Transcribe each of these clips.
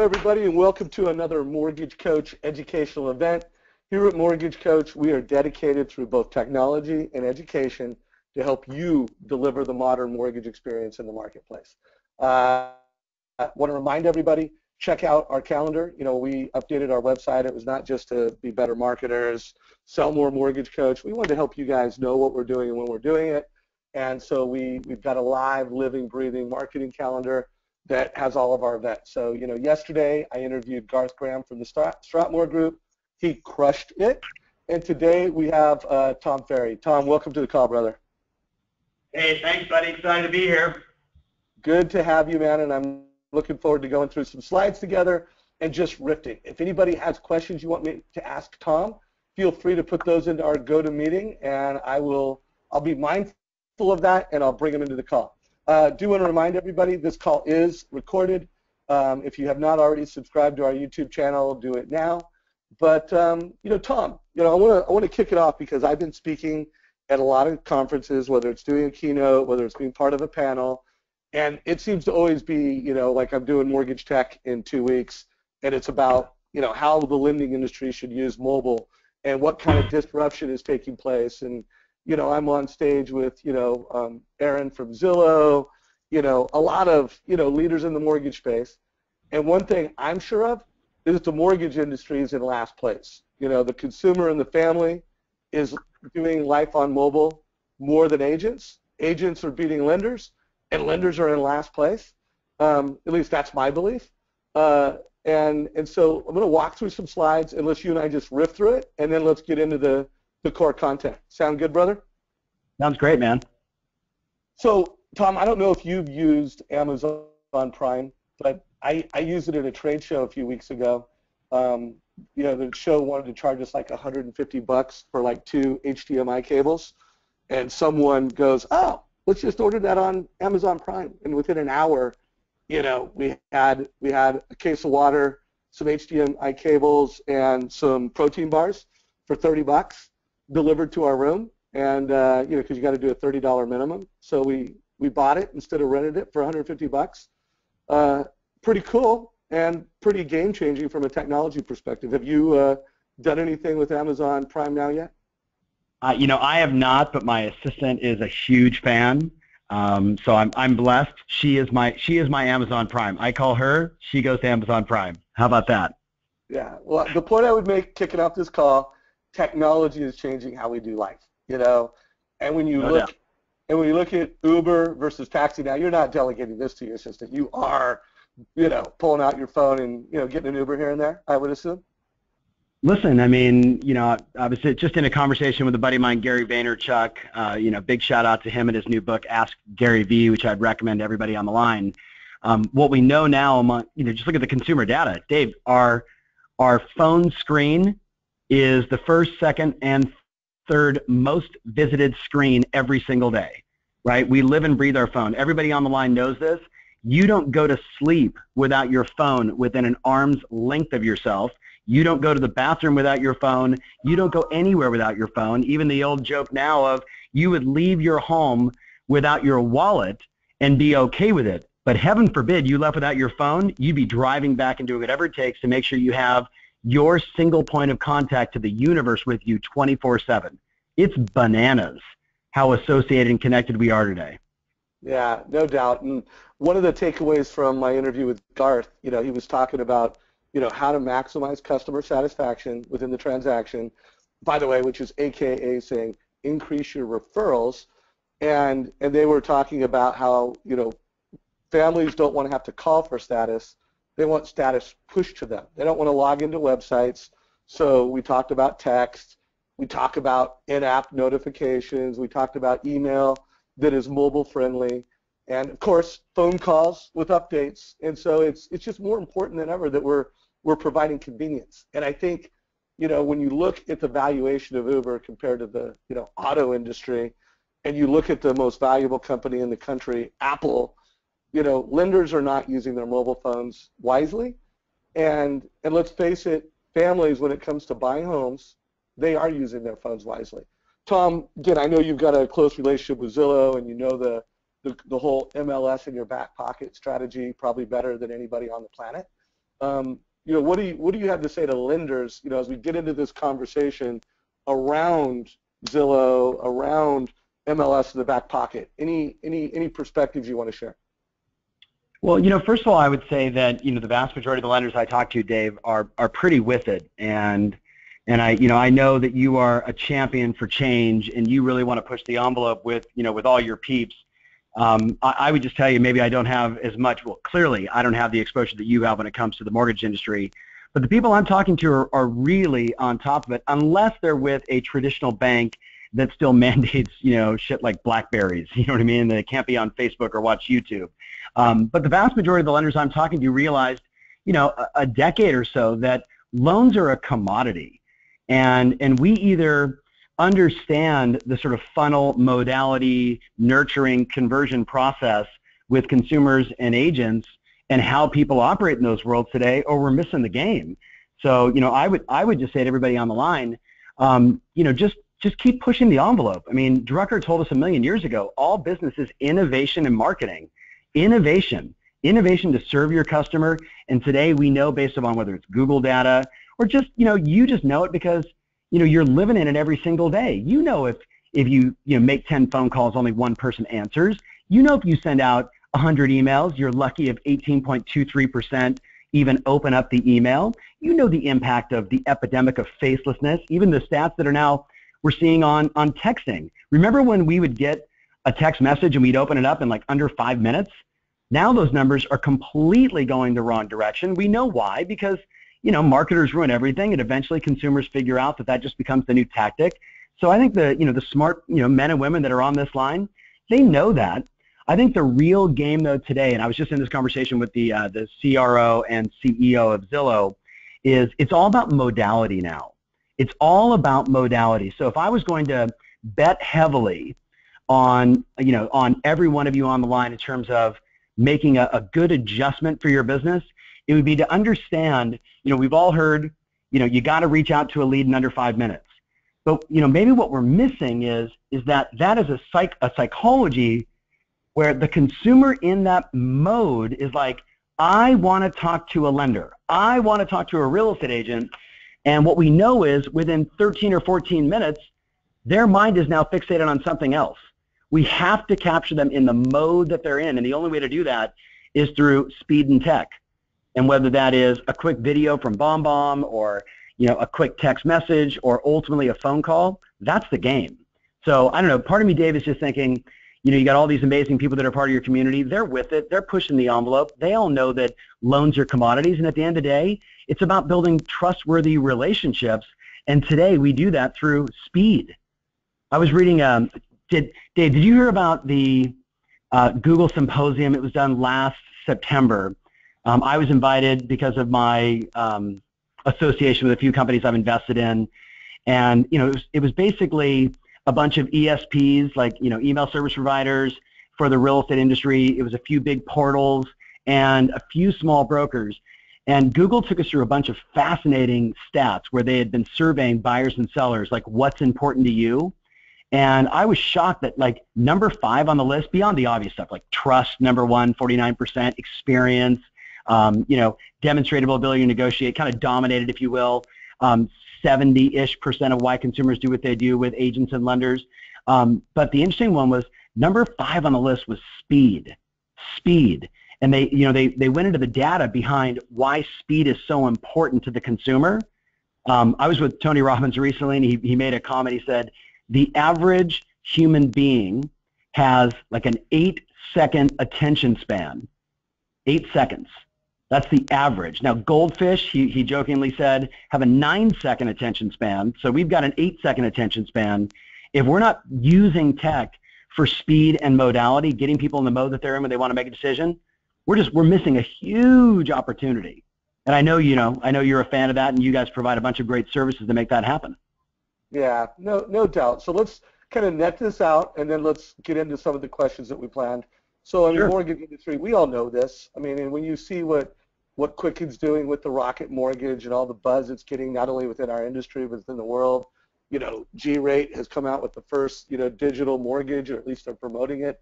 everybody, and welcome to another Mortgage Coach educational event. Here at Mortgage Coach, we are dedicated through both technology and education to help you deliver the modern mortgage experience in the marketplace. I want to remind everybody, check out our calendar. You know, we updated our website. It was not just to be better marketers, sell more Mortgage Coach. We wanted to help you guys know what we're doing and when we're doing it. And so we've got a live, living, breathing marketing calendar that has all of our events. So, you know, yesterday I interviewed Garth Graham from the Stratmore Group. He crushed it. And today we have Tom Ferry. Tom, welcome to the call, brother. Hey, thanks, buddy. Excited to be here. Good to have you, man, and I'm looking forward to going through some slides together and just riffing. If anybody has questions you want me to ask Tom, feel free to put those into our GoToMeeting, and I'll be mindful of that, and I'll bring them into the call. Do want to remind everybody this call is recorded. If you have not already subscribed to our YouTube channel, do it now. But you know, Tom, you know, I want to kick it off because I've been speaking at a lot of conferences, whether it's doing a keynote, whether it's being part of a panel, and it seems to always be, you know, like I'm doing Mortgage Tech in 2 weeks, and it's about, you know, how the lending industry should use mobile and what kind of disruption is taking place. And you know, I'm on stage with, you know, Aaron from Zillow, you know, a lot of, you know, leaders in the mortgage space. And one thing I'm sure of is the mortgage industry is in last place. You know, the consumer and the family is doing life on mobile more than agents. Agents are beating lenders, and lenders are in last place. At least that's my belief. And so I'm going to walk through some slides and let you and I just riff through it, and then let's get into the core content. Sound good, brother? Sounds great, man. So, Tom, I don't know if you've used Amazon Prime, but I used it at a trade show a few weeks ago. You know, the show wanted to charge us like $150 for like 2 HDMI cables, and someone goes, "Oh, let's just order that on Amazon Prime." And within an hour, you know, we had a case of water, some HDMI cables, and some protein bars for $30 delivered to our room, and you know, because you got to do a $30 minimum. So we bought it instead of rented it for $150. Pretty cool and pretty game changing from a technology perspective. Have you done anything with Amazon Prime now yet? You know, I have not, but my assistant is a huge fan. So I'm blessed. She is my Amazon Prime. I call her, she goes to Amazon Prime. How about that? Yeah. Well, the point I would make kicking off this call, technology is changing how we do life. You know, and when you look at Uber versus taxi, now you're not delegating this to your assistant. You are, you know, pulling out your phone and, you know, getting an Uber here and there, I would assume. Listen, I mean, you know, I was just in a conversation with a buddy of mine, Gary Vaynerchuk. You know, big shout out to him and his new book, Ask Gary V, which I'd recommend to everybody on the line. What we know now, you know, just look at the consumer data. Dave, our phone screen is the first, second, and third most visited screen every single day, right? We live and breathe our phone. Everybody on the line knows this. You don't go to sleep without your phone within an arm's length of yourself. You don't go to the bathroom without your phone. You don't go anywhere without your phone. Even the old joke now of you would leave your home without your wallet and be okay with it. But heaven forbid you left without your phone, you'd be driving back and doing whatever it takes to make sure you have your single point of contact to the universe with you 24/7. It's bananas how associated and connected we are today. Yeah, no doubt. And one of the takeaways from my interview with Garth, you know, he was talking about, you know, how to maximize customer satisfaction within the transaction, by the way, which is AKA saying increase your referrals. And they were talking about how, you know, families don't want to have to call for status. They want status pushed to them. They don't want to log into websites. So we talked about text. We talk about in-app notifications. We talked about email that is mobile friendly, and of course phone calls with updates. And so it's just more important than ever that we're providing convenience. And I think, you know, when you look at the valuation of Uber compared to the, you know, auto industry, and you look at the most valuable company in the country, Apple, you know, lenders are not using their mobile phones wisely. And let's face it, families, when it comes to buying homes, they are using their phones wisely. Tom, again, I know you've got a close relationship with Zillow, and you know the whole MLS in your back pocket strategy probably better than anybody on the planet. What do you have to say to lenders, as we get into this conversation around Zillow, around MLS in the back pocket? Any perspectives you want to share? Well, first of all, I would say that the vast majority of the lenders I talk to, Dave, are pretty with it, and I know that you are a champion for change, and you really want to push the envelope with all your peeps. I would just tell you, maybe I don't have as much. Well, clearly, I don't have the exposure that you have when it comes to the mortgage industry. But the people I'm talking to are really on top of it, unless they're with a traditional bank that still mandates, shit like BlackBerries. You know what I mean? They can't be on Facebook or watch YouTube. But the vast majority of the lenders I'm talking to realized, a decade or so that loans are a commodity, and we either understand the sort of funnel modality, nurturing, conversion process with consumers and agents and how people operate in those worlds today, or we're missing the game. So, I would just say to everybody on the line, just keep pushing the envelope. I mean, Drucker told us a million years ago, all business is innovation and marketing. Innovation to serve your customer. And today we know, based upon whether it's Google data or just, you just know it because, you're living in it every single day. If you make 10 phone calls, only one person answers. If you send out 100 emails, you're lucky if 18.23% even open up the email. The impact of the epidemic of facelessness, even the stats that are now we're seeing on texting. Remember when we would get a text message and we'd open it up in like under 5 minutes? Now those numbers are completely going the wrong direction. We know why, because marketers ruin everything, and eventually consumers figure out that just becomes the new tactic. So I think the smart men and women that are on this line, they know that. I think the real game though today, and I was just in this conversation with the CRO and CEO of Zillow, is it's all about modality now. It's all about modality. So if I was going to bet heavily on every one of you on the line in terms of making a good adjustment for your business, it would be to understand, we've all heard, you got to reach out to a lead in under 5 minutes. But, maybe what we're missing is that is a psychology where the consumer in that mode is like, I want to talk to a lender. I want to talk to a real estate agent. And what we know is within 13 or 14 minutes, their mind is now fixated on something else. We have to capture them in the mode that they're in. And the only way to do that is through speed and tech. And whether that is a quick video from BombBomb or a quick text message or ultimately a phone call, that's the game. So I don't know, part of me, Dave, is just thinking, you got all these amazing people that are part of your community. They're with it. They're pushing the envelope. They all know that loans are commodities. And at the end of the day, it's about building trustworthy relationships. And today we do that through speed. I was reading, Dave, did you hear about the Google Symposium? It was done last September. I was invited because of my association with a few companies I've invested in. And, it was basically a bunch of ESPs, like, email service providers for the real estate industry. It was a few big portals and a few small brokers. And Google took us through a bunch of fascinating stats where they had been surveying buyers and sellers, like what's important to you. And I was shocked that like number 5 on the list, beyond the obvious stuff, like trust, number 1, 49%, experience, demonstratable ability to negotiate, kind of dominated, if you will, 70-ish% of why consumers do what they do with agents and lenders. But the interesting one was number 5 on the list was speed. And they went into the data behind why speed is so important to the consumer. I was with Tony Robbins recently, and he made a comment. He said, the average human being has like an 8-second attention span. 8 seconds. That's the average. Now, goldfish, he jokingly said, have a 9-second attention span. So we've got an 8-second attention span. If we're not using tech for speed and modality, getting people in the mode that they're in when they want to make a decision, we're missing a huge opportunity. And I know you're a fan of that, and you guys provide a bunch of great services to make that happen. Yeah, no doubt. So let's kind of net this out, and then let's get into some of the questions that we planned. So, I mean, Sure. mortgage industry, we all know this. I mean, and when you see what Quicken's doing with the Rocket Mortgage and all the buzz it's getting, not only within our industry, but within the world, G-Rate has come out with the first, digital mortgage, or at least they're promoting it,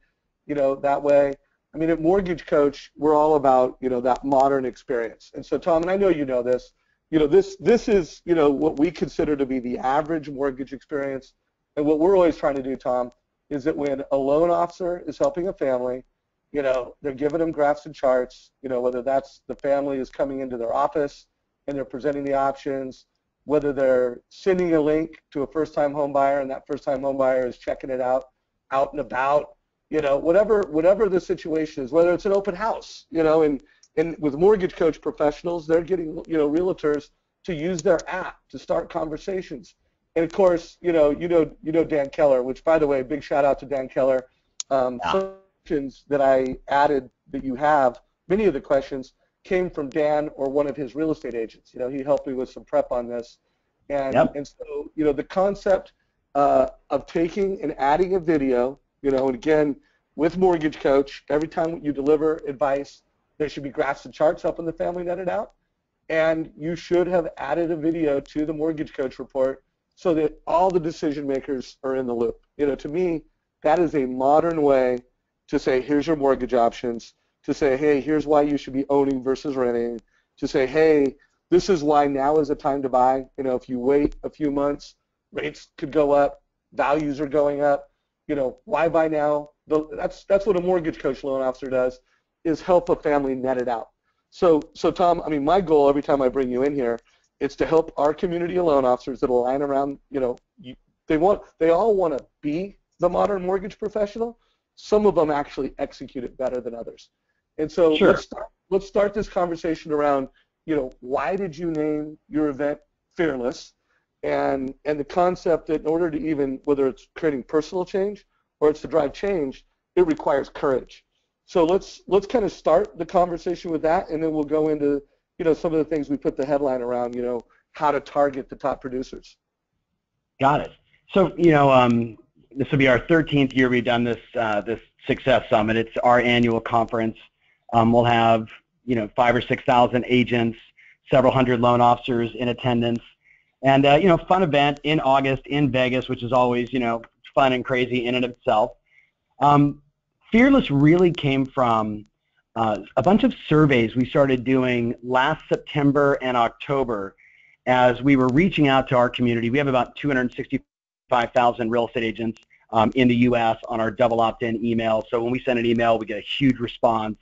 that way. I mean, at Mortgage Coach, we're all about, that modern experience. And so, Tom, and I know you know this, this is, what we consider to be the average mortgage experience. And what we're always trying to do, Tom, is that when a loan officer is helping a family, they're giving them graphs and charts, whether that's the family is coming into their office and they're presenting the options, whether they're sending a link to a first-time home buyer and that first-time home buyer is checking it out and about, whatever the situation is, whether it's an open house, and with Mortgage Coach professionals, they're getting, realtors to use their app to start conversations. And of course, Dan Keller, which, by the way, big shout out to Dan Keller. Some questions that I added that you have, many of the questions came from Dan or one of his real estate agents. He helped me with some prep on this. And so, the concept of taking and adding a video, and again, with Mortgage Coach, every time you deliver advice, there should be graphs and charts helping the family net it out. And you should have added a video to the Mortgage Coach report so that all the decision makers are in the loop. To me, that is a modern way to say, here's your mortgage options, to say, hey, here's why you should be owning versus renting, to say, hey, this is why now is the time to buy. If you wait a few months, rates could go up, values are going up. Why buy now? That's what a Mortgage Coach loan officer does, is help a family net it out. So Tom, I mean, my goal every time I bring you in here is to help our community of loan officers that align around, they all want to be the modern mortgage professional. Some of them actually execute it better than others. And so sure. let's start this conversation around, why did you name your event Fearless? And the concept that in order to even, whether it's creating personal change or it's to drive change, it requires courage. So let's kind of start the conversation with that, and then we'll go into, some of the things we put the headline around, how to target the top producers. Got it. So, this will be our 13th year we've done this Success Summit. It's our annual conference. We'll have, 5,000 or 6,000 agents, several hundred loan officers in attendance. And, fun event in August in Vegas, which is always, fun and crazy in and of itself. Fearless really came from a bunch of surveys we started doing last September and October as we were reaching out to our community. We have about 265,000 real estate agents in the U.S. on our double opt-in email. So when we send an email, we get a huge response,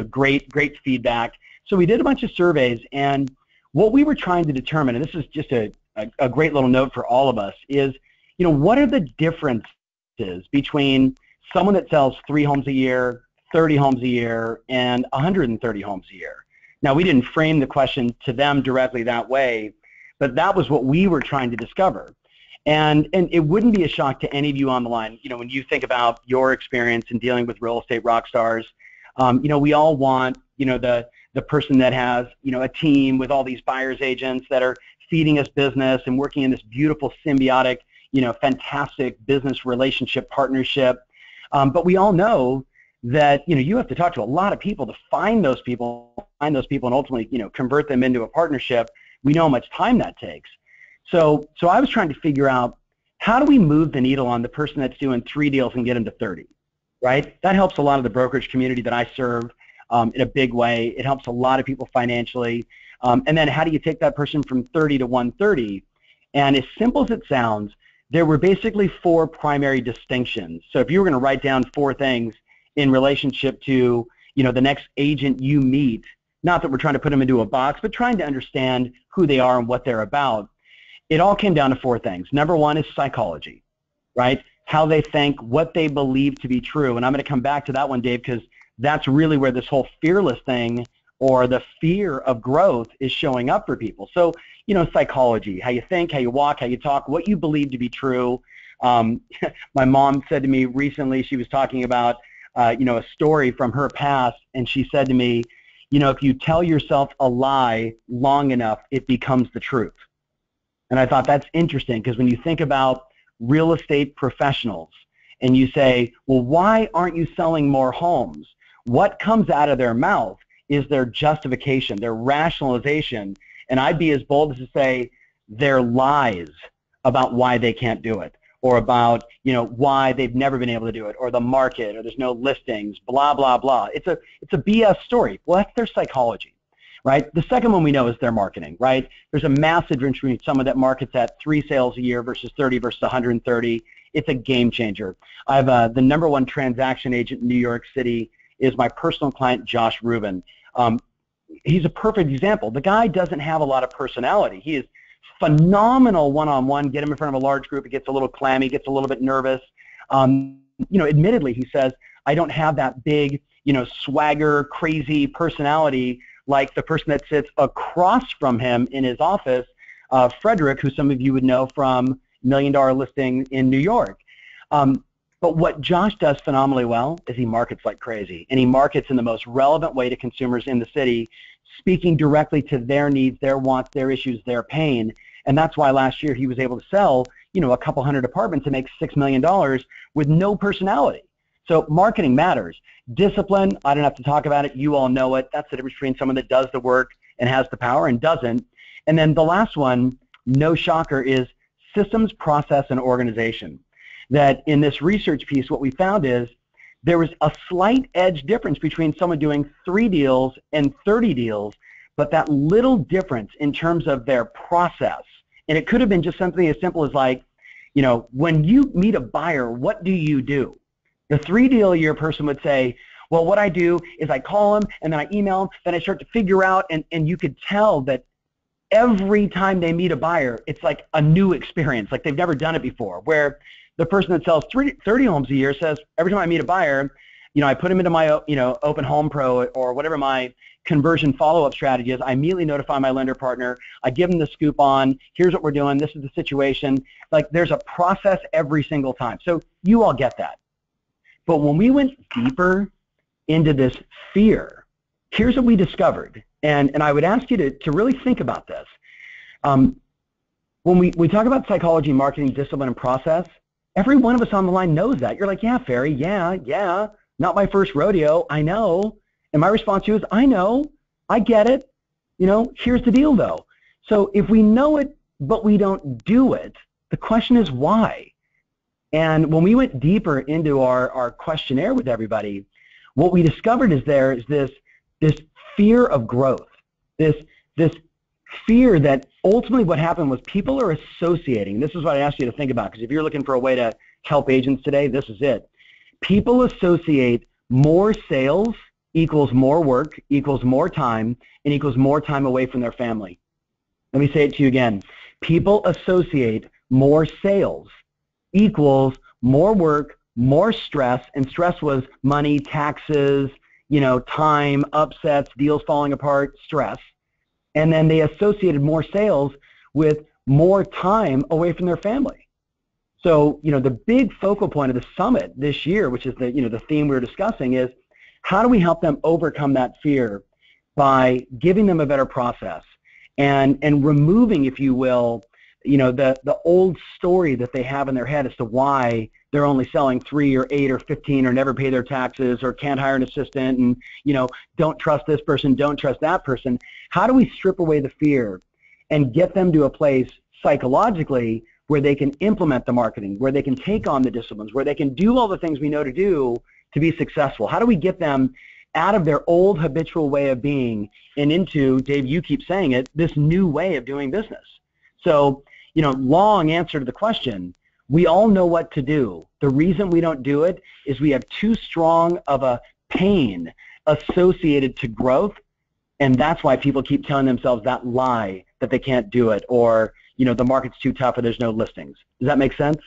great feedback. So we did a bunch of surveys, and what we were trying to determine, and this is just a great little note for all of us, is, what are the differences between someone that sells 3 homes a year, 30 homes a year, and 130 homes a year? Now, we didn't frame the question to them directly that way, but that was what we were trying to discover. And it wouldn't be a shock to any of you on the line, when you think about your experience in dealing with real estate rock stars, we all want, the person that has, a team with all these buyer's agents that are feeding us business and working in this beautiful symbiotic, fantastic business relationship partnership. But we all know that, you have to talk to a lot of people to find those people and ultimately, convert them into a partnership. We know how much time that takes. So I was trying to figure out, how do we move the needle on the person that's doing 3 deals and get them to 30, right? That helps a lot of the brokerage community that I serve in a big way. It helps a lot of people financially. And then how do you take that person from 30 to 130? And as simple as it sounds, there were basically 4 primary distinctions. So if you were going to write down 4 things in relationship to, the next agent you meet, not that we're trying to put them into a box, but trying to understand who they are and what they're about, it all came down to 4 things. Number 1 is psychology, right? How they think, what they believe to be true. And I'm going to come back to that one, Dave, because that's really where this whole fearless thing, or the fear of growth, is showing up for people. So, psychology, how you think, how you walk, how you talk, what you believe to be true. My mom said to me recently, she was talking about, a story from her past, and she said to me, if you tell yourself a lie long enough, it becomes the truth. And I thought that's interesting, because when you think about real estate professionals and you say, well, why aren't you selling more homes? What comes out of their mouth is their justification, their rationalization, and I'd be as bold as to say their lies about why they can't do it. or about, why they've never been able to do it, or the market, or there's no listings, blah, blah, blah. It's a BS story. Well, that's their psychology, right? The second one we know is their marketing, right? There's a massive difference between someone that markets at 3 sales a year versus 30 versus 130. It's a game changer. I have the #1 transaction agent in New York City is my personal client, Josh Rubin. He's a perfect example. The guy doesn't have a lot of personality. He is phenomenal one-on-one. Get him in front of a large group, he gets a little clammy, gets a little bit nervous. Admittedly, he says, I don't have that big, swagger, crazy personality like the person that sits across from him in his office, Frederick, who some of you would know from $1 Million Listing in New York. But what Josh does phenomenally well is he markets like crazy, and he markets in the most relevant way to consumers in the city, speaking directly to their needs, their wants, their issues, their pain. And that's why last year he was able to sell, a couple hundred apartments and make $6 million with no personality. So marketing matters. Discipline, I don't have to talk about it. You all know it. That's the difference between someone that does the work and has the power and doesn't. And then the last one, no shocker, is systems, process, and organization. That in this research piece, what we found is there was a slight edge difference between someone doing 3 deals and 30 deals, but that little difference in terms of their process, and it could have been just something as simple as like, when you meet a buyer, what do you do? The 3 deal a year person would say, well, what I do is I call them, and then I email them, then I start to figure out, and you could tell that every time they meet a buyer, it's like a new experience, like they've never done it before, where the person that sells 30 homes a year says, every time I meet a buyer, I put them into my, Open Home Pro or whatever my conversion follow-up strategy is. I immediately notify my lender partner. I give them the scoop on, here's what we're doing. This is the situation. Like there's a process every single time. So you all get that. But when we went deeper into this fear, here's what we discovered. And I would ask you to really think about this. When we talk about psychology, marketing, discipline, and process, every one of us on the line knows that. You're like, yeah, Ferry, yeah, not my first rodeo, I know. And my response to you is, I know, I get it. Here's the deal though. So if we know it, but we don't do it, the question is why? And when we went deeper into our questionnaire with everybody, what we discovered is there is this fear of growth, this fear that ultimately what happened was people are associating. This is what I asked you to think about, because if you're looking for a way to help agents today, this is it. People associate more sales equals more work, equals more time, and equals more time away from their family. Let me say it to you again. People associate more sales equals more work, more stress, and stress was money, taxes, time, upsets, deals falling apart, stress. And then they associated more sales with more time away from their family. So, the big focal point of the summit this year, which is the theme we're discussing, is how do we help them overcome that fear by giving them a better process and removing, if you will, the old story that they have in their head as to why they're only selling 3 or 8 or 15 or never pay their taxes or can't hire an assistant and, don't trust this person, don't trust that person. How do we strip away the fear and get them to a place psychologically where they can implement the marketing, where they can take on the disciplines, where they can do all the things we know to do to be successful? How do we get them out of their old habitual way of being and into, Dave, you keep saying it, this new way of doing business? So, long answer to the question, we all know what to do. The reason we don't do it is we have too strong of a pain associated to growth, and that's why people keep telling themselves that lie that they can't do it, or the market's too tough or there's no listings. Does that make sense?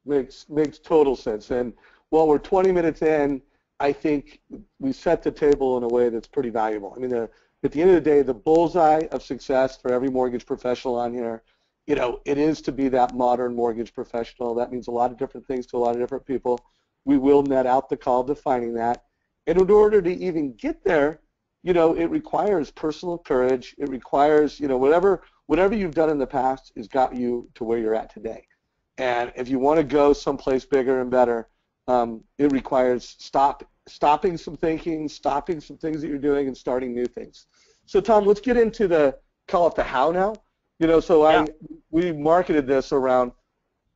Makes total sense. And while we're 20 minutes in, I think we set the table in a way that's pretty valuable. I mean, at the end of the day, the bullseye of success for every mortgage professional on here, it is to be that modern mortgage professional. That means a lot of different things to a lot of different people. We will net out the call defining that. And in order to even get there, it requires personal courage. It requires, whatever you've done in the past has got you to where you're at today. And if you want to go someplace bigger and better, it requires stopping some thinking, stopping some things that you're doing, and starting new things. So, Tom, let's get into call it the how now. We marketed this around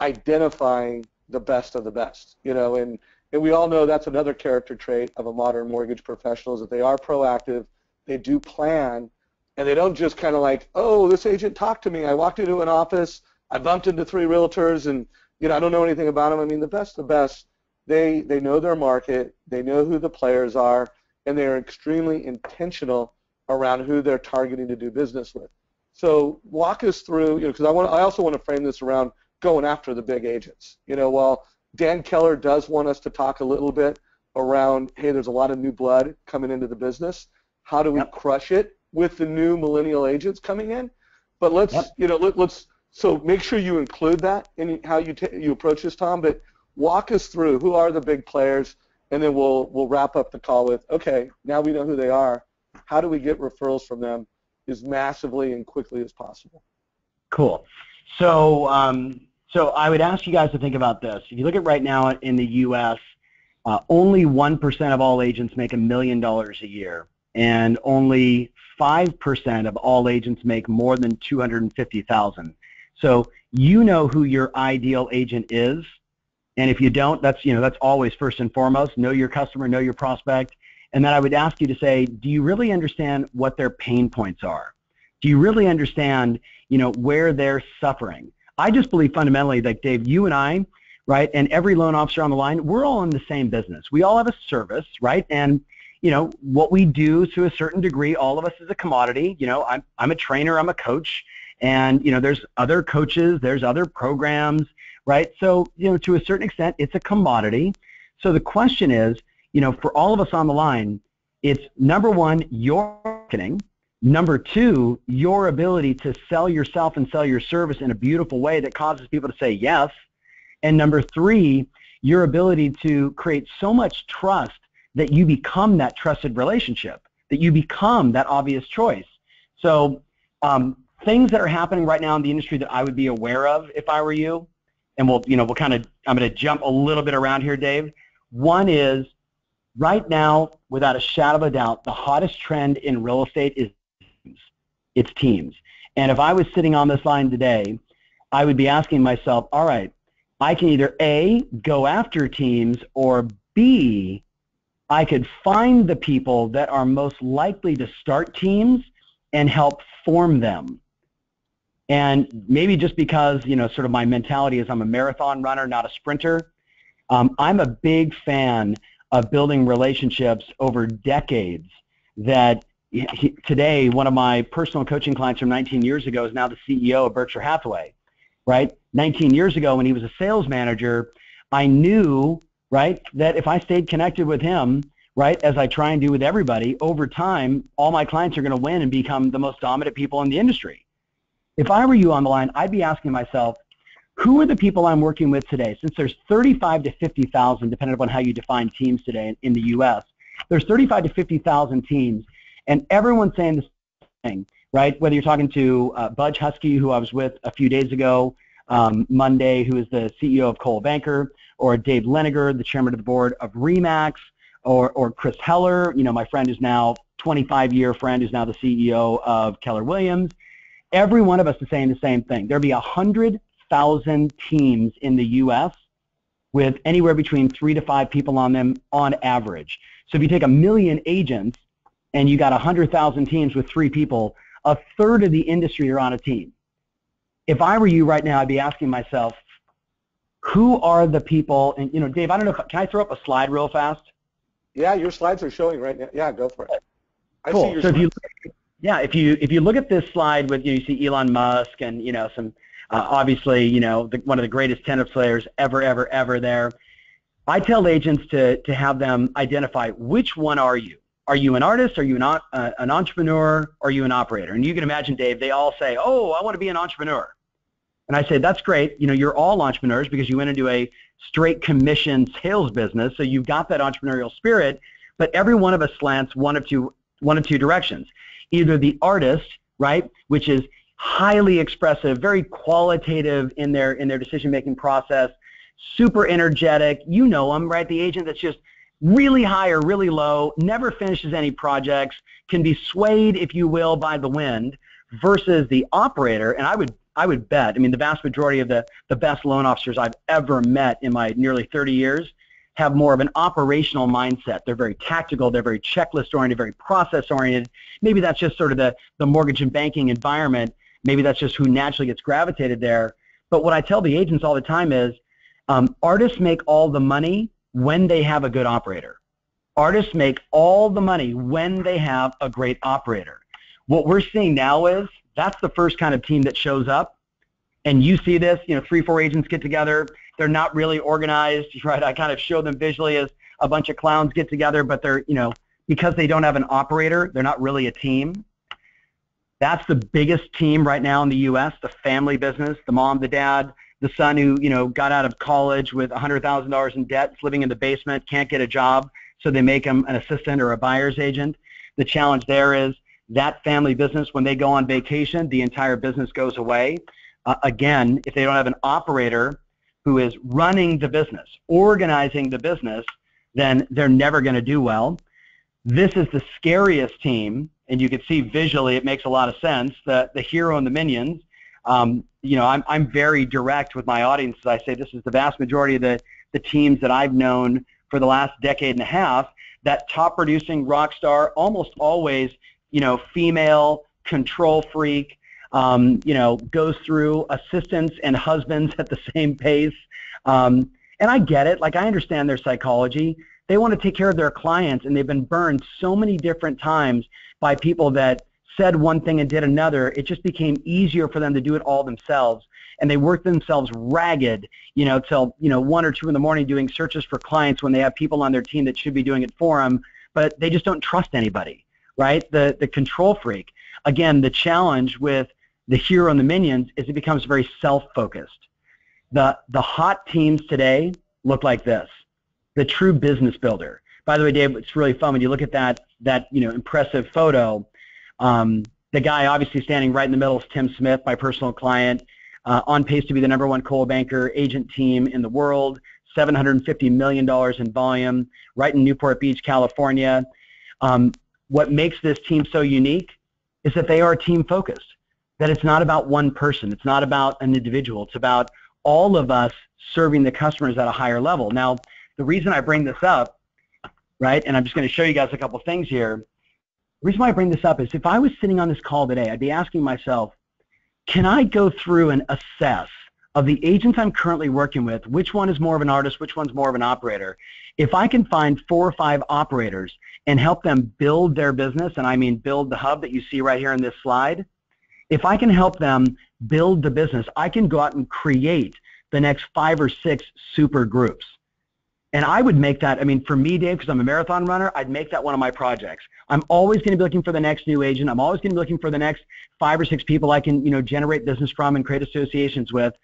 identifying the best of the best, and we all know that's another character trait of a modern mortgage professional is that they are proactive, they do plan, and they don't just kind of like, oh, this agent talked to me, I walked into an office, I bumped into 3 realtors, and I don't know anything about them. I mean, the best of the best, they know their market, they know who the players are, and they're extremely intentional around who they're targeting to do business with. So walk us through, because I also want to frame this around going after the big agents. While Dan Keller does want us to talk a little bit around, hey, there's a lot of new blood coming into the business. How do we crush it with the new millennial agents coming in? But let's so make sure you include that in how you approach this, Tom. But walk us through who are the big players, and then we'll wrap up the call with, okay, now we know who they are. How do we get referrals from them as massively and quickly as possible? Cool. So I would ask you guys to think about this. If you look at right now in the U.S., only 1% of all agents make $1 million a year, and only 5% of all agents make more than $250,000. So you know who your ideal agent is, and if you don't, that's always first and foremost. Know your customer, know your prospect, and then I would ask you to say, do you really understand what their pain points are? Do you really understand, where they're suffering? I just believe fundamentally that, Dave, you and I, right, and every loan officer on the line, we're all in the same business. We all have a service, right? And, what we do to a certain degree, all of us is a commodity. I'm a trainer, I'm a coach, and, there's other coaches, there's other programs, right? So, to a certain extent, it's a commodity. So the question is, for all of us on the line, it's number one, your marketing. Number two, your ability to sell yourself and sell your service in a beautiful way that causes people to say yes. And number three, your ability to create so much trust that you become that trusted relationship, that you become that obvious choice. So things that are happening right now in the industry that I would be aware of if I were you, and I'm going to jump a little bit around here, Dave. One is, right now, without a shadow of a doubt, the hottest trend in real estate is it's teams. And if I was sitting on this line today, I would be asking myself, all right, I can either A, go after teams, or B, I could find the people that are most likely to start teams and help form them. And maybe just because, sort of my mentality is I'm a marathon runner, not a sprinter, I'm a big fan of building relationships over decades that today, one of my personal coaching clients from 19 years ago is now the CEO of Berkshire Hathaway, right? 19 years ago when he was a sales manager, I knew, right, that if I stayed connected with him, right, as I try and do with everybody, over time, all my clients are going to win and become the most dominant people in the industry. If I were you on the line, I'd be asking myself, who are the people I'm working with today? Since there's 35 to 50,000, depending upon how you define teams today in the U.S., there's 35 to 50,000 teams. And everyone's saying the same thing, right? Whether you're talking to Budge Husky, who I was with a few days ago, Monday, who is the CEO of Cole Banker, or Dave Leniger, the chairman of the board of RE/MAX, or Chris Heller, my friend who's now 25-year friend who's now the CEO of Keller Williams. Every one of us is saying the same thing. There'll be 100,000 teams in the U.S. with anywhere between 3 to 5 people on them on average. So if you take 1 million agents, and you got 100,000 teams with 3 people, a third of the industry are on a team. If I were you right now, I'd be asking myself, who are the people, and Dave, I don't know, can I throw up a slide real fast? Yeah, your slides are showing right now. Yeah, go for it. Cool. I see your slides. If you look at this slide with, you see Elon Musk and, some, obviously, one of the greatest tennis players ever there. I tell agents to have them identify which one are you. Are you an artist? Are you not an entrepreneur? Are you an operator? And you can imagine, Dave, they all say, oh, I want to be an entrepreneur. And I say, that's great. You're all entrepreneurs because you went into a straight commission sales business, so you've got that entrepreneurial spirit, but every one of us slants one of two directions. Either the artist, right, which is highly expressive, very qualitative in their decision-making process, super energetic, them, right, the agent that's just really high or really low, never finishes any projects, can be swayed, if you will, by the wind, versus the operator. And I would bet, I mean, the vast majority of the best loan officers I've ever met in my nearly 30 years have more of an operational mindset. They're very tactical. They're very checklist-oriented, very process-oriented. Maybe that's just sort of the mortgage and banking environment. Maybe that's just who naturally gets gravitated there. But what I tell the agents all the time is artists make all the money when they have a good operator. Artists make all the money when they have a great operator. What we're seeing now is that's the first kind of team that shows up. And you see this, 3 or 4 agents get together. They're not really organized, right? I kind of show them visually as a bunch of clowns get together, but they're, because they don't have an operator, they're not really a team. That's the biggest team right now in the U.S., the family business, the mom, the dad, the son who, got out of college with $100,000 in debt, is living in the basement, can't get a job, so they make him an assistant or a buyer's agent. The challenge there is that family business, when they go on vacation, the entire business goes away. Again, if they don't have an operator who is running the business, organizing the business, then they're never going to do well. This is the scariest team, and you can see visually it makes a lot of sense, the hero and the minions. I'm very direct with my audience. I say this is the vast majority of the teams that I've known for the last decade and a half, that top producing rock star, almost always, female, control freak, goes through assistants and husbands at the same pace. And I get it. Like, I understand their psychology. They want to take care of their clients, and they've been burned so many different times by people that said one thing and did another. It just became easier for them to do it all themselves. And they work themselves ragged, till 1 or 2 in the morning doing searches for clients when they have people on their team that should be doing it for them, but they just don't trust anybody, right? The control freak. Again, the challenge with the hero and the minions is it becomes very self-focused. The hot teams today look like this. The true business builder. By the way, Dave, it's really fun when you look at that impressive photo. The guy obviously standing right in the middle is Tim Smith, my personal client, on pace to be the #1 Coldwell Banker agent team in the world, $750 million in volume, right in Newport Beach, California. What makes this team so unique is that they are team focused, that it's not about one person. It's not about an individual. It's about all of us serving the customers at a higher level. Now, the reason I bring this up, right, and I'm just going to show you guys a couple things here. The reason why I bring this up is if I was sitting on this call today, I'd be asking myself, can I go through and assess of the agents I'm currently working with, which one is more of an artist, which one's more of an operator? If I can find 4 or 5 operators and help them build their business, and I mean build the hub that you see right here in this slide, if I can help them build the business, I can go out and create the next 5 or 6 super groups. And I would make that, for me, Dave, because I'm a marathon runner, I'd make that one of my projects. I'm always going to be looking for the next new agent. I'm always going to be looking for the next 5 or 6 people I can, generate business from and create associations with.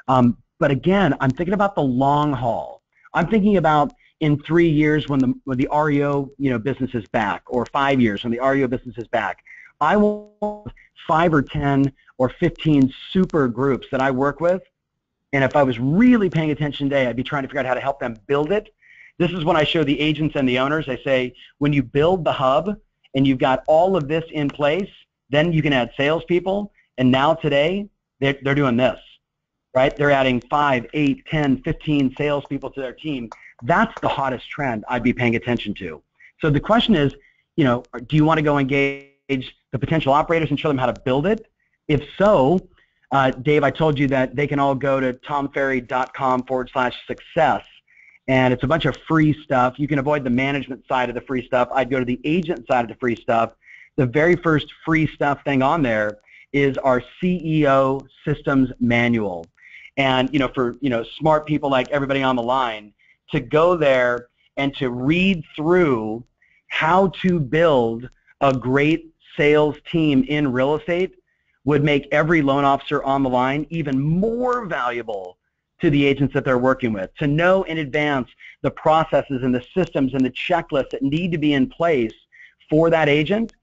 But again, I'm thinking about the long haul. I'm thinking about in 3 years when the REO, business is back, or 5 years when the REO business is back. I want 5 or 10 or 15 super groups that I work with. And if I was really paying attention today, I'd be trying to figure out how to help them build it. This is when I show the agents and the owners. I say, when you build the hub and you've got all of this in place, then you can add salespeople. And now today, they're doing this, right? They're adding 5, 8, 10, 15 salespeople to their team. That's the hottest trend I'd be paying attention to. So the question is, do you want to go engage the potential operators and show them how to build it? If so, Dave, I told you that they can all go to tomferry.com/success, and it's a bunch of free stuff. You can avoid the management side of the free stuff. I'd go to the agent side of the free stuff. The very first free stuff thing on there is our CEO systems manual. And for smart people like everybody on the line, to go there and to read through how to build a great sales team in real estate would make every loan officer on the line even more valuable to the agents that they're working with. To know in advance the processes and the systems and the checklists that need to be in place for that agent.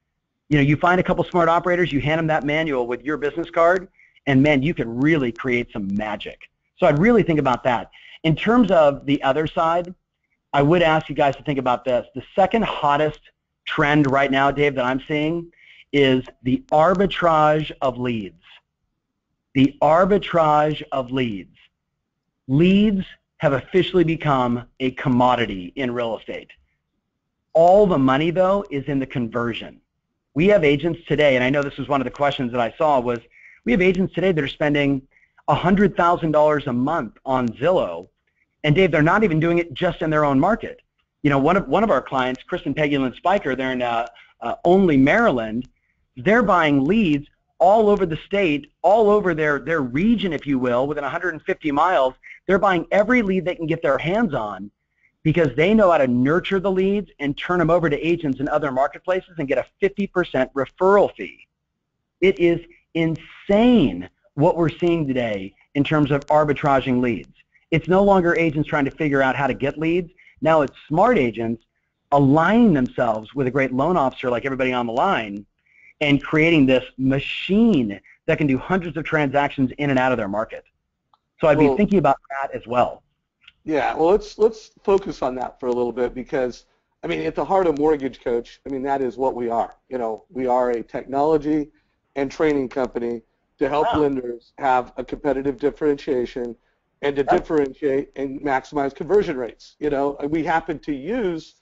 You find a couple smart operators, you hand them that manual with your business card, and man, you can really create some magic. So I'd really think about that. In terms of the other side, I would ask you guys to think about this. The second hottest trend right now, Dave, that I'm seeing is the arbitrage of leads. The arbitrage of leads. Leads have officially become a commodity in real estate. All the money, though, is in the conversion. We have agents today, and I know this was one of the questions that I saw, was we have agents today that are spending $100,000 a month on Zillow, and Dave, they're not even doing it just in their own market. You know, one of our clients, Kristen Pegulin Spiker, they're in Only, Maryland. They're buying leads all over the state, all over their region, if you will, within 150 miles. They're buying every lead they can get their hands on because they know how to nurture the leads and turn them over to agents in other marketplaces and get a 50% referral fee. It is insane what we're seeing today in terms of arbitraging leads. It's no longer agents trying to figure out how to get leads. Now it's smart agents aligning themselves with a great loan officer like everybody on the line and creating this machine that can do hundreds of transactions in and out of their market. So I'd be thinking about that as well. Yeah, well, let's focus on that for a little bit because, I mean, at the heart of Mortgage Coach, I mean, that is what we are. You know, we are a technology and training company to help lenders have a competitive differentiation and to differentiate and maximize conversion rates. You know, we happen to use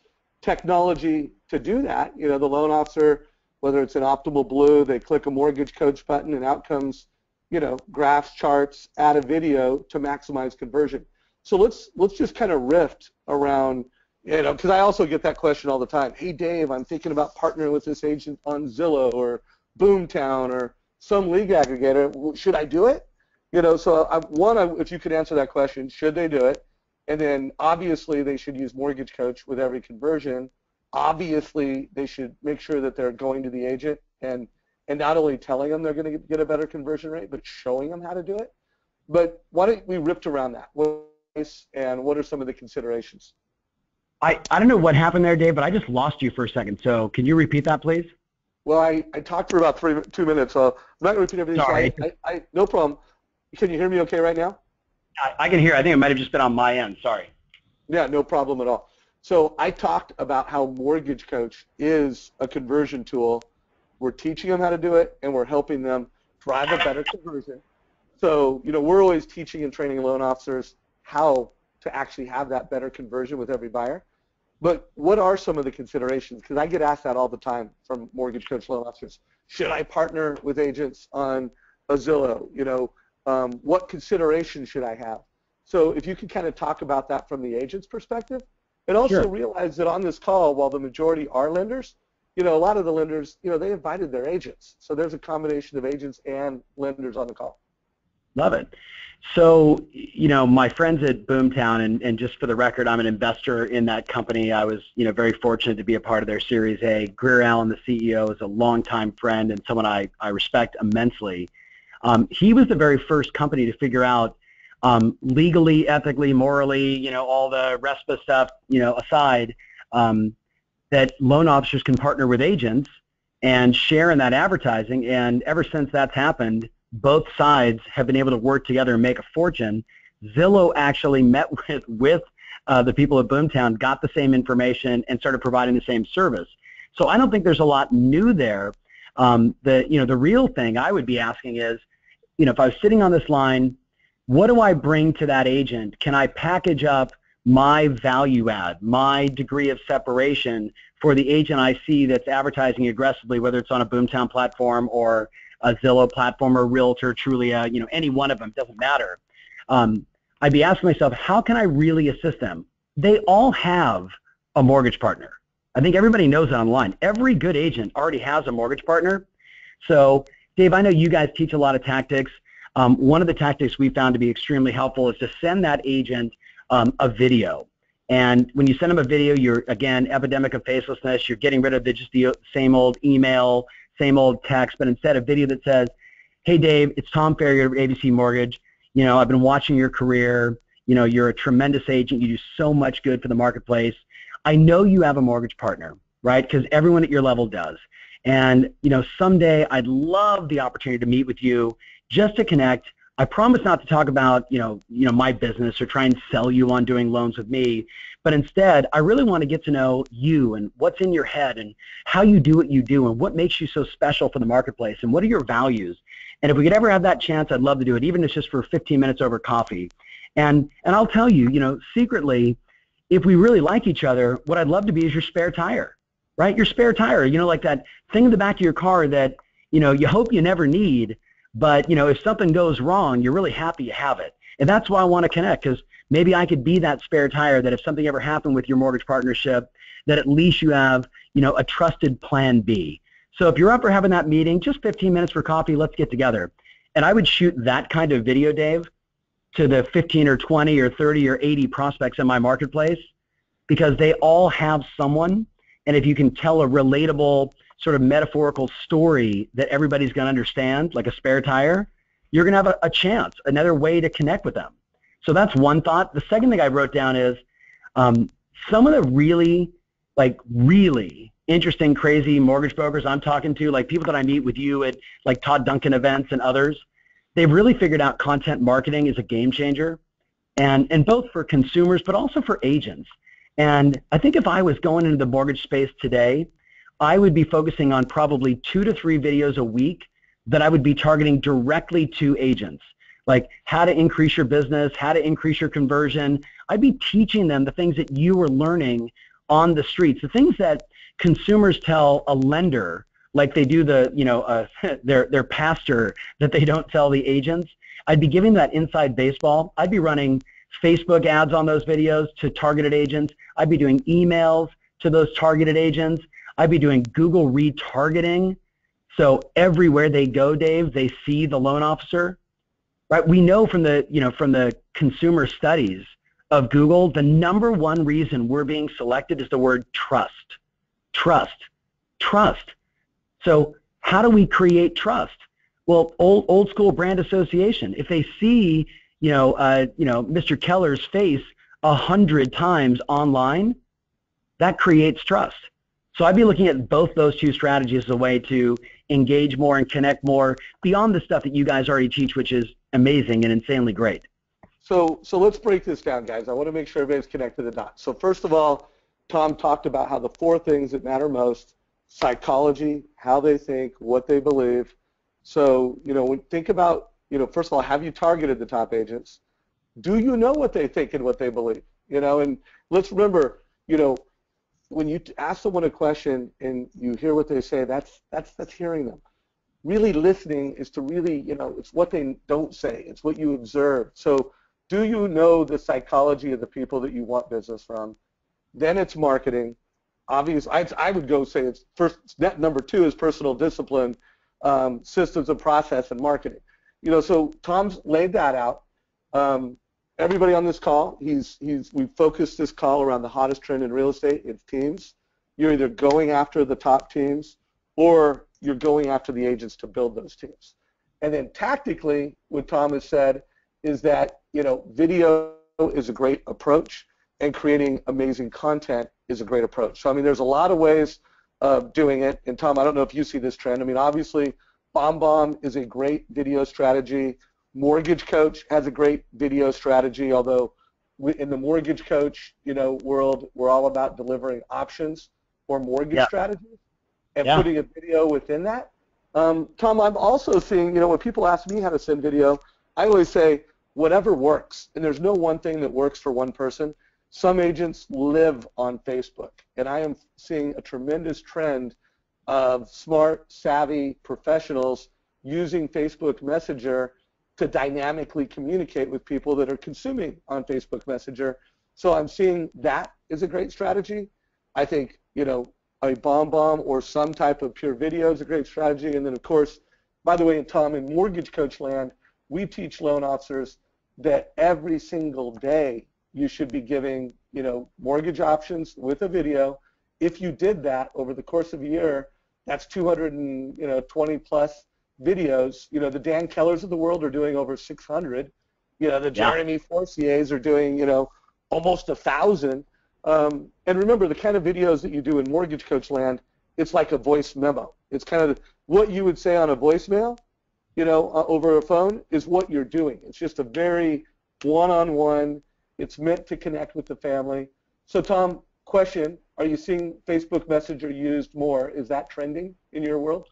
technology to do that. You know, the loan officer, whether it's an Optimal Blue, they click a Mortgage Coach button and out comes, you know, graphs, charts, add a video to maximize conversion. So let's just kind of riff around, you know, because I also get that question all the time. Hey, Dave, I'm thinking about partnering with this agent on Zillow or Boomtown or some lead aggregator. Should I do it? You know, so if you could answer that question, should they do it? And then obviously they should use Mortgage Coach with every conversion. Obviously they should make sure that they're going to the agent and not only telling them they're going to get a better conversion rate, but showing them how to do it. But why don't we riff around that? And what are some of the considerations? I don't know what happened there, Dave, but I just lost you for a second. So can you repeat that, please? Well, I talked for about 2 minutes, so I'm not going to repeat everything. Sorry. So no problem. Can you hear me okay right now? I can hear. I think it might have just been on my end. Sorry. Yeah, no problem at all. So I talked about how Mortgage Coach is a conversion tool. We're teaching them how to do it, and we're helping them drive a better conversion. So, you know, we're always teaching and training loan officers how to actually have that better conversion with every buyer. But what are some of the considerations? Because I get asked that all the time from Mortgage Coach loan officers. Should I partner with agents on a Zillow? You know, what considerations should I have? So if you could kind of talk about that from the agent's perspective, and also realize that on this call, while the majority are lenders, you know, a lot of the lenders, you know, they invited their agents. So there's a combination of agents and lenders on the call. Love it. So, you know, my friends at Boomtown, and just for the record, I'm an investor in that company. I was, you know, very fortunate to be a part of their Series A. Greer Allen, the CEO, is a longtime friend and someone I respect immensely. He was the very first company to figure out legally, ethically, morally, you know, all the RESPA stuff, you know, aside, that loan officers can partner with agents and share in that advertising. And ever since that's happened, both sides have been able to work together and make a fortune. Zillow actually met with the people at Boomtown, got the same information, and started providing the same service. So I don't think there's a lot new there. The real thing I would be asking is, you know, if I was sitting on this line, what do I bring to that agent? Can I package up my value add, my degree of separation for the agent I see that's advertising aggressively, whether it's on a Boomtown platform or a Zillow platform or Realtor, Trulia, you know, any one of them, doesn't matter. I'd be asking myself, how can I really assist them? They all have a mortgage partner. I think everybody knows that online. Every good agent already has a mortgage partner. So, Dave, I know you guys teach a lot of tactics. One of the tactics we found to be extremely helpful is to send that agent a video. And when you send them a video, you're, again, epidemic of facelessness. You're getting rid of just the same old email, same old text, but instead a video that says, hey, Dave, it's Tom Ferry of ABC Mortgage. You know, I've been watching your career. You know, you're a tremendous agent. You do so much good for the marketplace. I know you have a mortgage partner, right? Because everyone at your level does. And, you know, someday I'd love the opportunity to meet with you just to connect. I promise not to talk about, you know, my business or try and sell you on doing loans with me, but instead, I really want to get to know you and what's in your head and how you do what you do and what makes you so special for the marketplace and what are your values. And if we could ever have that chance, I'd love to do it, even if it's just for 15 minutes over coffee. And I'll tell you, secretly, if we really like each other, what I'd love to be is your spare tire, right? Your spare tire, like that thing in the back of your car that, you hope you never need, but, if something goes wrong, you're really happy you have it. And that's why I want to connect, because maybe I could be that spare tire that if something ever happened with your mortgage partnership, that at least you have, a trusted plan B. So if you're up for having that meeting, just 15 minutes for coffee, let's get together. And I would shoot that kind of video, Dave, to the 15 or 20 or 30 or 80 prospects in my marketplace, because they all have someone. And if you can tell a relatable sort of metaphorical story that everybody's going to understand, like a spare tire, you're going to have a chance, another way to connect with them. So that's one thought. The second thing I wrote down is some of the really interesting, crazy mortgage brokers I'm talking to, like people that I meet with you at like Todd Duncan events and others, they've really figured out content marketing is a game changer, and both for consumers but also for agents. And I think if I was going into the mortgage space today, I would be focusing on probably 2 to 3 videos a week that I would be targeting directly to agents, like how to increase your business, how to increase your conversion. I'd be teaching them the things that you were learning on the streets, the things that consumers tell a lender, like they do their pastor, that they don't tell the agents. I'd be giving that inside baseball. I'd be running Facebook ads on those videos to targeted agents. I'd be doing emails to those targeted agents. I'd be doing Google retargeting. So everywhere they go, Dave, they see the loan officer, right? We know from the consumer studies of Google, the number one reason we're being selected is the word trust. Trust. So how do we create trust? Well, old school brand association. If they see, Mr. Keller's face 100 times online, that creates trust. So I'd be looking at both those two strategies as a way to engage more and connect more beyond the stuff that you guys already teach, which is amazing and insanely great. So let's break this down, guys. I want to make sure everybody's connected the dots. So first of all, Tom talked about how the 4 things that matter most: psychology, how they think, what they believe. So, think about, first of all, have you targeted the top agents? Do you know what they think and what they believe? And let's remember, when you ask someone a question and you hear what they say, that's hearing them. Really listening is to really, it's what they don't say. It's what you observe. So do you know the psychology of the people that you want business from? Then it's marketing. Obviously, I would go say it's first. Number 2 is personal discipline, systems of process, and marketing. So Tom's laid that out. Everybody on this call, we've focused this call around the hottest trend in real estate. It's teams. You're either going after the top teams or you're going after the agents to build those teams. And then tactically, what Tom has said is that, video is a great approach, and creating amazing content is a great approach. So, there's a lot of ways of doing it. And Tom, I don't know if you see this trend. Obviously, BombBomb is a great video strategy. Mortgage Coach has a great video strategy, although in the Mortgage Coach, world, we're all about delivering options or mortgage strategies and putting a video within that. Tom, I'm also seeing, when people ask me how to send video, I always say whatever works, and there's no one thing that works for one person. Some agents live on Facebook, and I am seeing a tremendous trend of smart, savvy professionals using Facebook Messenger to dynamically communicate with people that are consuming on Facebook Messenger. So I'm seeing that is a great strategy. I think, a BombBomb or some type of pure video is a great strategy. And then, of course, by the way, Tom, in Mortgage Coach land, we teach loan officers that every single day you should be giving, mortgage options with a video. If you did that over the course of a year, that's 220 plus videos. The Dan Kellers of the world are doing over 600. The Jeremy Forciers are doing, almost 1,000. And remember, the kind of videos that you do in Mortgage Coach land, it's like a voice memo. It's kind of what you would say on a voicemail, over a phone is what you're doing. It's just a very one-on-one. It's meant to connect with the family. So, Tom, question, are you seeing Facebook Messenger used more? Is that trending in your world?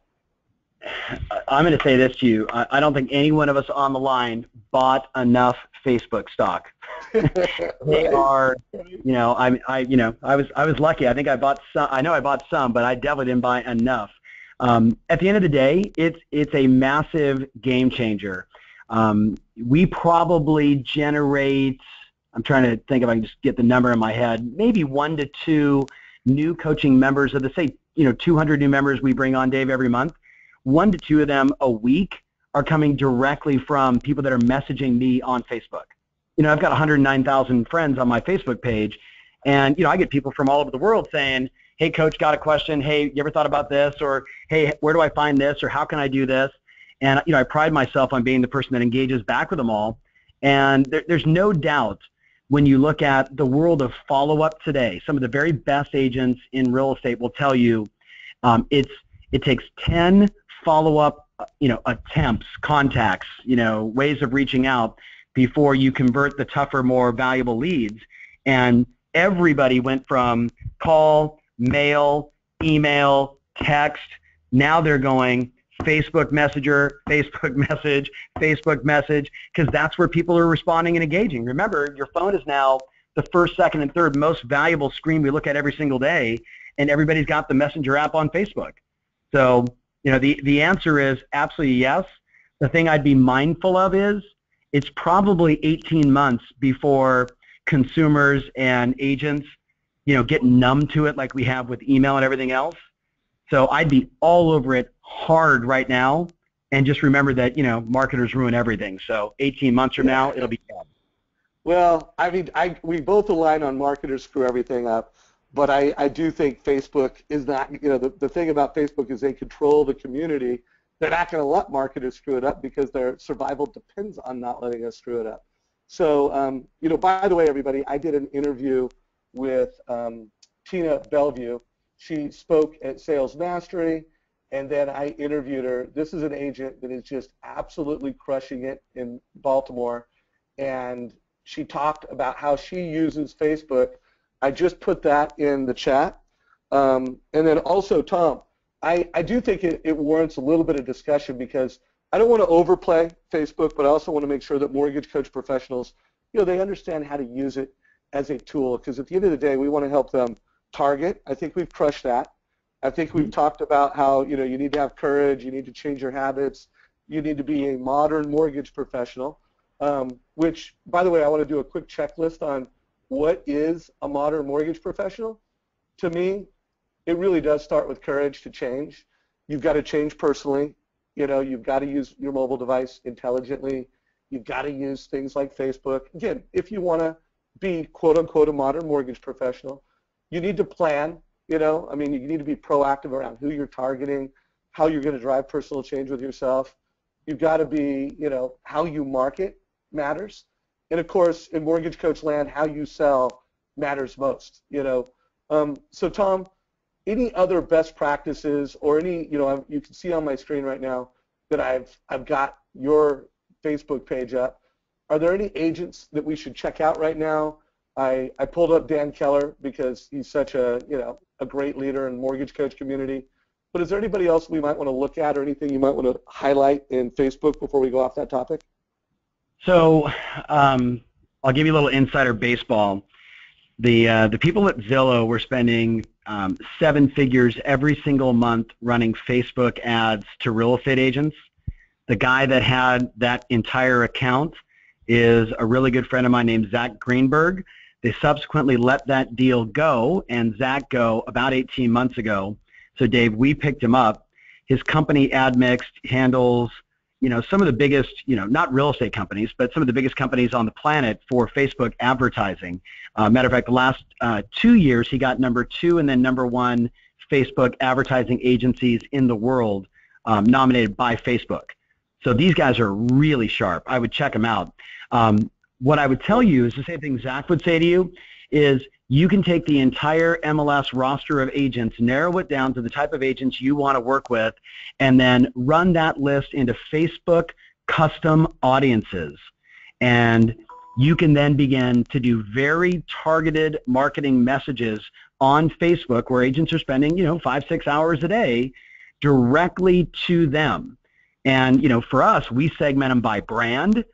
I'm going to say this to you. I don't think any one of us on the line bought enough Facebook stock. They are, I was lucky. I think I bought some. I know I bought some, but I definitely didn't buy enough. At the end of the day, it's a massive game changer. We probably generate, I'm trying to think if I can just get the number in my head, maybe 1 to 2 new coaching members of the, say, 200 new members we bring on, Dave, every month. 1 to 2 of them a week are coming directly from people that are messaging me on Facebook. I've got 109,000 friends on my Facebook page, and, I get people from all over the world saying, hey, coach, got a question. Hey, you ever thought about this? Or, hey, where do I find this? Or how can I do this? And, I pride myself on being the person that engages back with them all. And there's no doubt when you look at the world of follow-up today, some of the very best agents in real estate will tell you it takes 10 follow-up, attempts, contacts, ways of reaching out before you convert the tougher, more valuable leads. And everybody went from call, mail, email, text. Now they're going Facebook Messenger, Facebook message, Facebook message, because that's where people are responding and engaging. Remember, your phone is now the first, second, and third most valuable screen we look at every single day, and everybody's got the Messenger app on Facebook. So, the answer is absolutely yes. The thing I'd be mindful of is it's probably 18 months before consumers and agents, get numb to it like we have with email and everything else. So I'd be all over it hard right now, and just remember that, marketers ruin everything. So 18 months from now, it'll be bad. Well, we both align on marketers screw everything up, but I do think Facebook is not, the thing about Facebook is they control the community. They're not going to let marketers screw it up because their survival depends on not letting us screw it up. So, by the way, everybody, I did an interview with Tina Bellevue. She spoke at Sales Mastery, and then I interviewed her. This is an agent that is just absolutely crushing it in Baltimore, and she talked about how she uses Facebook. I just put that in the chat. And then also, Tom, I do think it warrants a little bit of discussion because I don't want to overplay Facebook, but I also want to make sure that mortgage coach professionals, they understand how to use it as a tool, because at the end of the day, we want to help them target. I think we've crushed that. I think we've talked about how, you need to have courage, you need to change your habits, you need to be a modern mortgage professional, which, by the way, I want to do a quick checklist on what is a modern mortgage professional. To me, it really does start with courage to change. You've got to change personally. You've got to use your mobile device intelligently. You've got to use things like Facebook. Again, if you want to be, quote unquote, a modern mortgage professional, you need to plan. You need to be proactive around who you're targeting, how you're going to drive personal change with yourself. You've got to be, how you market matters. And of course, in mortgage coach land, how you sell matters most. So Tom, any other best practices or any, you can see on my screen right now that I've got your Facebook page up. Are there any agents that we should check out right now? I pulled up Dan Keller because he's such a great leader in the mortgage coach community. But is there anybody else we might want to look at or anything you might want to highlight in Facebook before we go off that topic? So I'll give you a little insider baseball. The people at Zillow were spending 7 figures every single month running Facebook ads to real estate agents. The guy that had that entire account is a really good friend of mine named Zach Greenberg. They subsequently let that deal go and Zach go about 18 months ago. So Dave, we picked him up. His company AdMix handles, some of the biggest, not real estate companies, but some of the biggest companies on the planet for Facebook advertising. Matter of fact, the last 2 years he got number 2 and then number 1 Facebook advertising agencies in the world nominated by Facebook. So these guys are really sharp. I would check them out. What I would tell you is the same thing Zach would say to you, is you can take the entire MLS roster of agents, narrow it down to the type of agents you want to work with, and then run that list into Facebook custom audiences. And you can then begin to do very targeted marketing messages on Facebook where agents are spending, 5-6 hours a day directly to them. And, for us, we segment them by brand.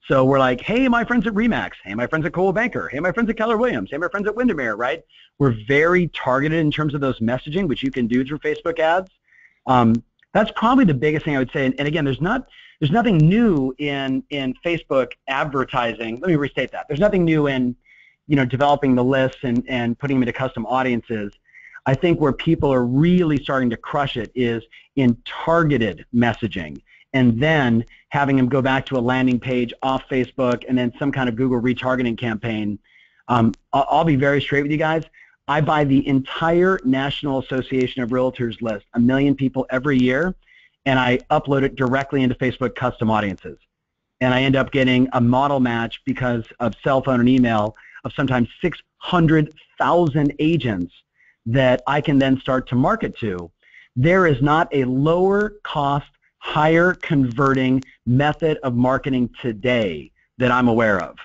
So we're like, hey, my friends at Remax. Hey, my friends at Coldwell Banker. Hey, my friends at Keller Williams. Hey, my friends at Windermere, right? We're very targeted in terms of those messaging, which you can do through Facebook ads. That's probably the biggest thing I would say. And again, there's nothing new in Facebook advertising. Let me restate that. There's nothing new in, developing the lists and putting them into custom audiences. I think where people are really starting to crush it is in targeted messaging, and then having them go back to a landing page off Facebook and then some kind of Google retargeting campaign. I'll be very straight with you guys. I buy the entire National Association of Realtors list, 1 million people every year, and I upload it directly into Facebook custom audiences. And I end up getting a model match because of cell phone and email of sometimes 600,000 agents that I can then start to market to. There is not a lower cost, higher converting method of marketing today that I'm aware of.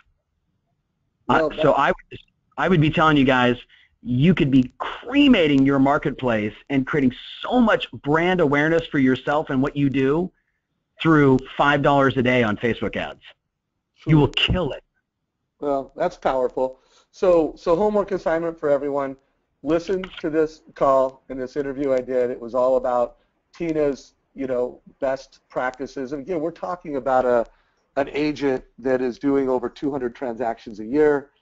So I would be telling you guys, you could be cremating your marketplace and creating so much brand awareness for yourself and what you do through $5 a day on Facebook ads. You will kill it. Well, that's powerful. So homework assignment for everyone. Listen to this call and this interview I did. It was all about Tina's, best practices. And again, we're talking about an agent that is doing over 200 transactions a year.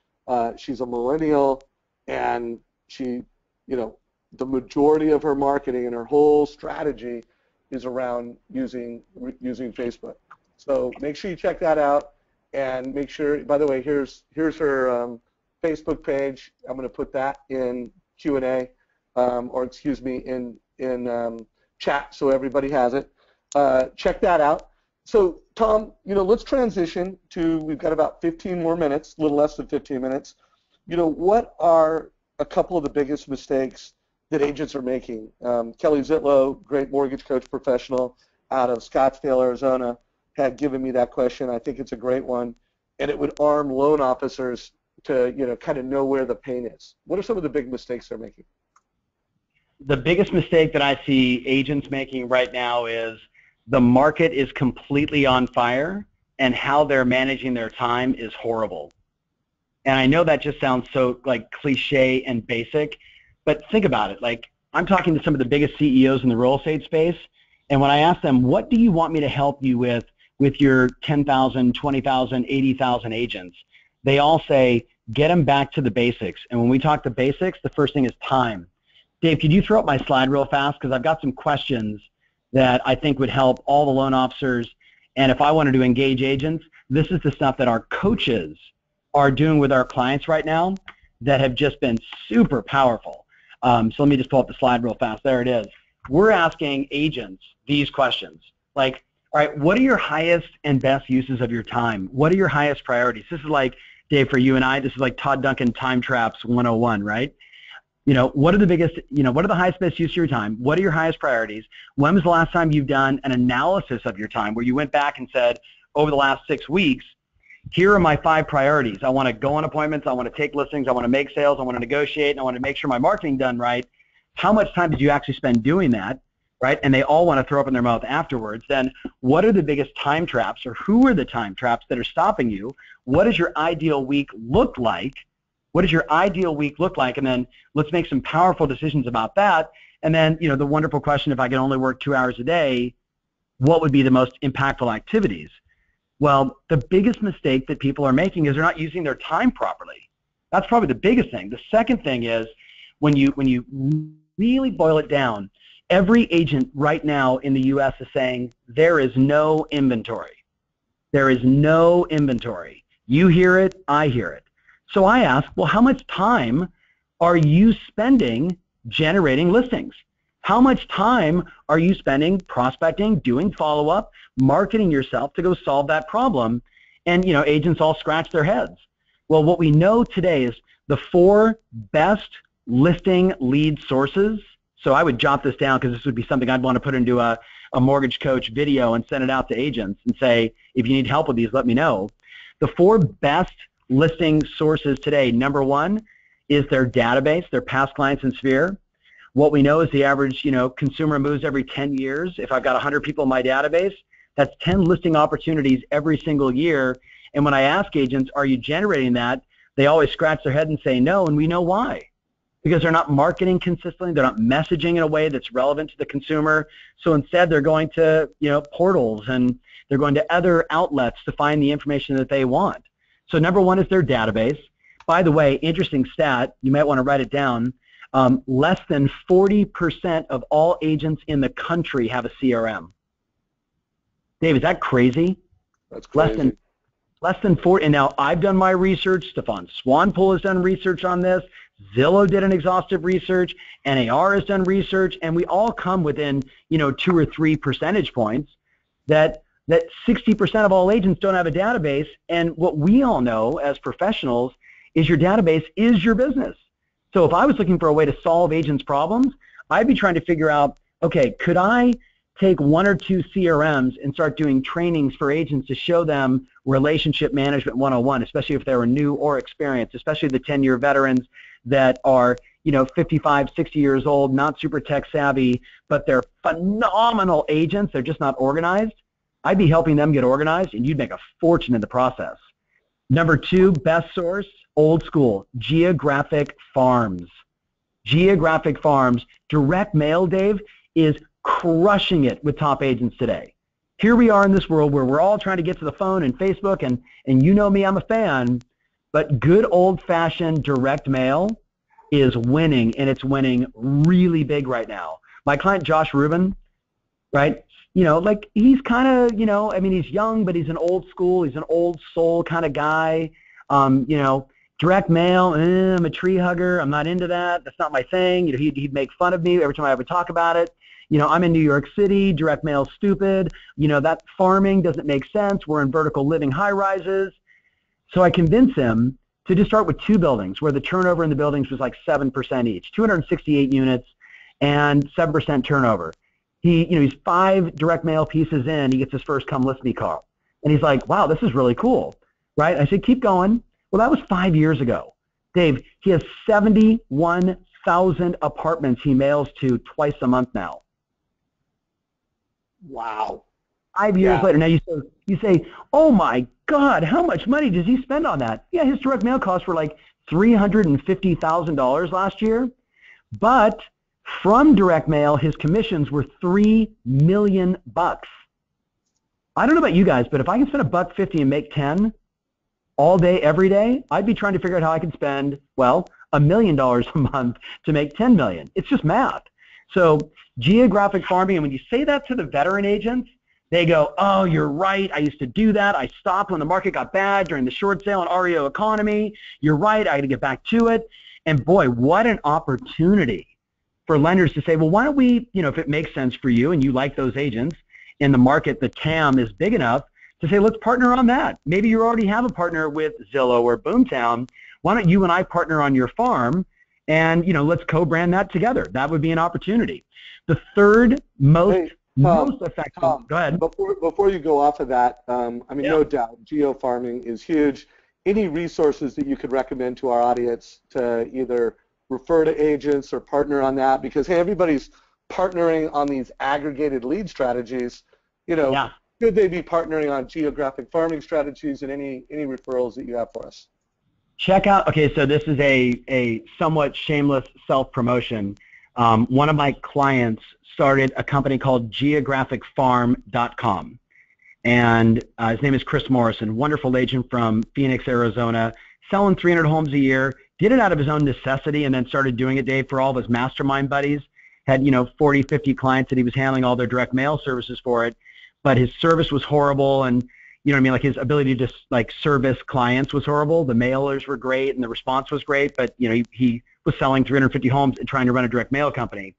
She's a millennial, and she, the majority of her marketing and her whole strategy is around using Facebook. So make sure you check that out, and make sure. By the way, here's her Facebook page. I'm going to put that in Q&A, or excuse me, in chat, so everybody has it. Check that out. So Tom, let's transition to, we've got about 15 more minutes, a little less than 15 minutes. What are a couple of the biggest mistakes that agents are making? Kelly Zitlow, great mortgage coach professional out of Scottsdale, Arizona, had given me that question. I think it's a great one, and it would arm loan officers to, kind of know where the pain is. What are some of the big mistakes they're making? The biggest mistake that I see agents making right now is the market is completely on fire, and how they're managing their time is horrible. And I know that just sounds so like cliche and basic, but think about it. Like, I'm talking to some of the biggest CEOs in the real estate space, and when I ask them, what do you want me to help you with your 10,000, 20,000, 80,000 agents, they all say, get them back to the basics. And when we talk the basics, the first thing is time. Dave, could you throw up my slide real fast? Because I've got some questions that I think would help all the loan officers. And if I wanted to engage agents, this is the stuff that our coaches are doing with our clients right now that have just been super powerful. So let me just pull up the slide real fast. There it is. We're asking agents these questions. Like, all right, what are your highest and best uses of your time? What are your highest priorities? This is like, Dave, for you and I, this is like Todd Duncan Time Traps 101, right? What are the biggest, what are the highest, best use of your time? What are your highest priorities? When was the last time you've done an analysis of your time where you went back and said, over the last 6 weeks, here are my 5 priorities. I want to go on appointments. I want to take listings. I want to make sales. I want to negotiate. And I want to make sure my marketing's done right. How much time did you actually spend doing that, right? And they all want to throw up in their mouth afterwards. Then what are the biggest time traps, or who are the time traps that are stopping you? What does your ideal week look like? What does your ideal week look like? And then let's make some powerful decisions about that. And then, the wonderful question, if I can only work 2 hours a day, what would be the most impactful activities? Well, the biggest mistake that people are making is they're not using their time properly. That's probably the biggest thing. The second thing is when you really boil it down, every agent right now in the U.S. is saying there is no inventory. There is no inventory. You hear it, I hear it. So I ask, well, how much time are you spending generating listings? How much time are you spending prospecting, doing follow-up, marketing yourself to go solve that problem? And, agents all scratch their heads. Well, what we know today is the 4 best listing lead sources. So I would jot this down because this would be something I'd want to put into a mortgage coach video and send it out to agents and say, if you need help with these, let me know. The 4 best listing sources today, number 1 is their database, their past clients in Sphere. What we know is the average, consumer moves every 10 years. If I've got 100 people in my database, that's 10 listing opportunities every single year. And when I ask agents, are you generating that? They always scratch their head and say no, and we know why. Because they're not marketing consistently, they're not messaging in a way that's relevant to the consumer. So instead, they're going to, portals, and they're going to other outlets to find the information that they want. So number one is their database. By the way, interesting stat, you might want to write it down. Less than 40% of all agents in the country have a CRM. Dave, is that crazy? That's crazy. Less than 40. And now I've done my research. Stefan Swanpool has done research on this. Zillow did an exhaustive research. NAR has done research. And we all come within, 2 or 3 percentage points that 60% of all agents don't have a database. And what we all know as professionals is your database is your business. So if I was looking for a way to solve agents' problems, I'd be trying to figure out, okay, could I take 1 or 2 CRMs and start doing trainings for agents to show them relationship management 101, especially if they were new or experienced, especially the 10-year veterans that are, 55, 60 years old, not super tech savvy, but they're phenomenal agents. They're just not organized. I'd be helping them get organized, and you'd make a fortune in the process. Number 2, best source, old school, geographic farms. Geographic farms. Direct mail, Dave, is crushing it with top agents today. Here we are in this world where we're all trying to get to the phone and Facebook, and you know me, I'm a fan, but good old-fashioned direct mail is winning, and it's winning really big right now. My client, Josh Rubin, right, he's kind of, he's young, but he's an old school, he's an old soul kind of guy. Direct mail, I'm a tree hugger, I'm not into that, that's not my thing. He'd make fun of me every time I ever talk about it. I'm in New York City, direct mail's stupid, that farming doesn't make sense, we're in vertical living high rises. So I convinced him to just start with 2 buildings where the turnover in the buildings was like 7% each, 268 units and 7% turnover. He's 5 direct mail pieces in, he gets his first come list me call. And he's like, wow, this is really cool, right? I said, keep going. Well, that was 5 years ago. Dave, he has 71,000 apartments he mails to twice a month now. Wow. 5 years later. Now you say, oh my God, how much money does he spend on that? Yeah, his direct mail costs were like $350,000 last year. But from direct mail, his commissions were $3 million. I don't know about you guys, but if I can spend $150 and make 10 all day, every day, I'd be trying to figure out how I can spend, $1 million a month to make 10 million. It's just math. So geographic farming, and when you say that to the veteran agents, they go, oh, you're right, I used to do that. I stopped when the market got bad during the short sale and REO economy. You're right, I got to get back to it. And boy, what an opportunity for lenders to say, well, why don't we, if it makes sense for you and you like those agents in the market, the TAM is big enough to say, let's partner on that. Maybe you already have a partner with Zillow or Boomtown. Why don't you and I partner on your farm and, let's co-brand that together. That would be an opportunity. The third most effective. Tom, go ahead. Before you go off of that, no doubt, geo-farming is huge. Any resources that you could recommend to our audience to either refer to agents or partner on that? Because, hey, everybody's partnering on these aggregated lead strategies. Could they be partnering on geographic farming strategies and any referrals that you have for us? Check out, okay, so this is a somewhat shameless self-promotion. One of my clients started a company called geographicfarm.com. And his name is Chris Morrison, wonderful agent from Phoenix, Arizona, selling 300 homes a year, did it out of his own necessity, and then started doing it, Dave, for all of his mastermind buddies. Had, 40, 50 clients that he was handling all their direct mail services for it. But his service was horrible, and like his ability to service clients was horrible. The mailers were great, and the response was great, but he was selling 350 homes and trying to run a direct mail company.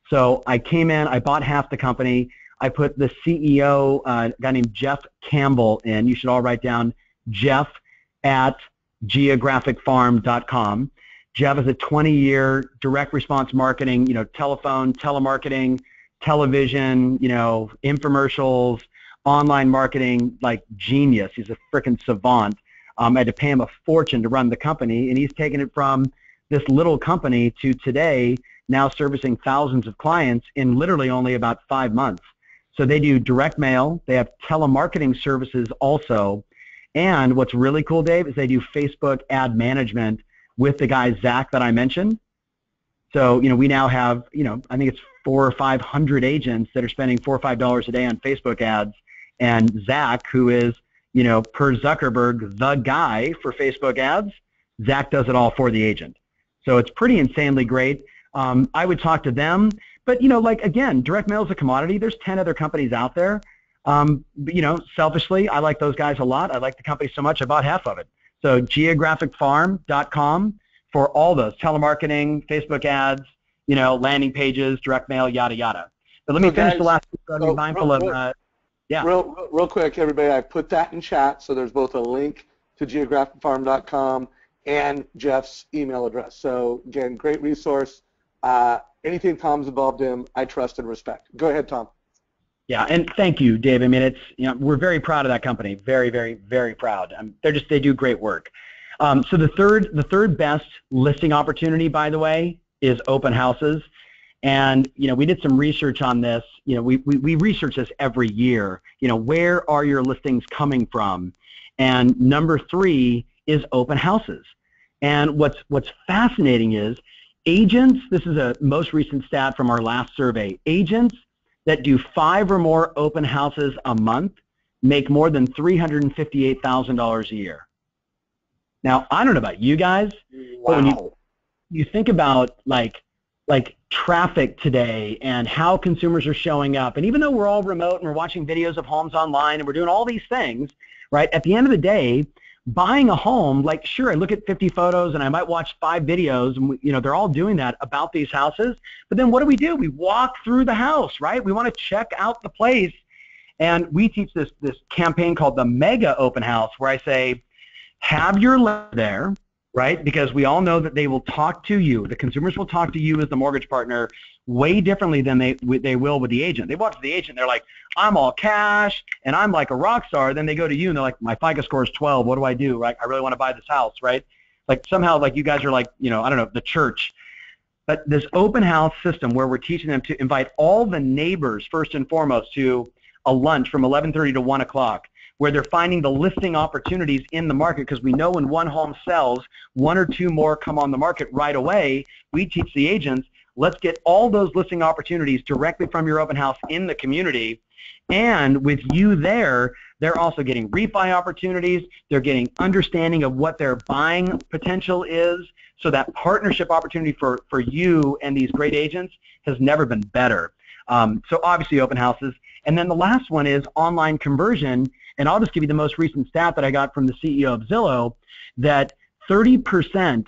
So I came in, I bought half the company. I put the CEO, a guy named Jeff Campbell, in. You should all write down Jeff at geographicfarm.com. Jeff is a 20-year direct response marketing, telephone, telemarketing, television, infomercials, online marketing, genius. He's a freaking savant. I had to pay him a fortune to run the company, and he's taken it from this little company to today, now servicing thousands of clients in literally only about 5 months. So they do direct mail, they have telemarketing services also, and what's really cool, Dave, is they do Facebook ad management with the guy, Zach, that I mentioned. So, we now have, I think it's 400 or 500 agents that are spending $4 or $5 a day on Facebook ads. And Zach, who is, per Zuckerberg, the guy for Facebook ads, Zach does it all for the agent. So it's pretty insanely great. I would talk to them. But, again, direct mail is a commodity. There's 10 other companies out there. But, selfishly, I like those guys a lot. I like the company so much, I bought half of it. So geographicfarm.com for all those, telemarketing, Facebook ads, landing pages, direct mail, yada, yada. But let me finish the last one. Be mindful of, yeah. Real quick, everybody, I put that in chat, so there's both a link to geographicfarm.com and Jeff's email address. So, again, great resource. Anything Tom's involved in, I trust and respect. Go ahead, Tom. Yeah, and thank you, Dave. I mean, it's, we're very proud of that company. Very, very, very proud. They do great work. So the third best listing opportunity, by the way, is open houses. And, we did some research on this. We research this every year. Where are your listings coming from? And number 3 is open houses. And what's fascinating is agents, this is a most recent stat from our last survey, agents that do 5 or more open houses a month make more than $358,000 a year. Now, I don't know about you guys, but when you think about like traffic today and how consumers are showing up, and even though we're all remote and we're watching videos of homes online and we're doing all these things, right, at the end of the day, buying a home, sure, I look at 50 photos and I might watch 5 videos, and they're all doing that about these houses, but then what do? We walk through the house, right? We want to check out the place, and we teach this campaign called the Mega Open House, where I say, have your lender there, right? Because we all know that they will talk to you. The consumers will talk to you as the mortgage partner way differently than they will with the agent. They walk to the agent, they're like, I'm all cash, and I'm like a rock star. Then they go to you, and they're like, my FICO score is 12. What do I do? Right? I really want to buy this house, right? Somehow, you guys are I don't know, the church. But this open house system where we're teaching them to invite all the neighbors, first and foremost, to a lunch from 11:30 to 1 o'clock, where they're finding the listing opportunities in the market, because we know when one home sells, 1 or 2 more come on the market right away. We teach the agents, let's get all those listing opportunities directly from your open house in the community. And with you there, they're also getting refi opportunities. They're getting understanding of what their buying potential is. So that partnership opportunity for you and these great agents has never been better. So obviously open houses. And then the last one is online conversion. And I'll just give you the most recent stat that I got from the CEO of Zillow, that 30%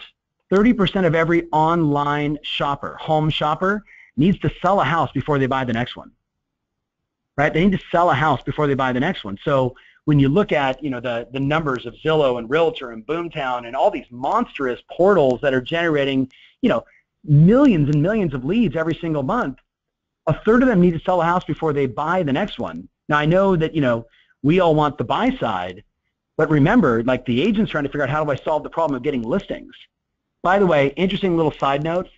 of every online shopper, home shopper, needs to sell a house before they buy the next one. Right? They need to sell a house before they buy the next one. So when you look at the numbers of Zillow and Realtor and Boomtown and all these monstrous portals that are generating millions and millions of leads every single month, a third of them need to sell a house before they buy the next one. Now I know that we all want the buy side, but remember, the agent's trying to figure out, how do I solve the problem of getting listings? By the way, interesting little side note,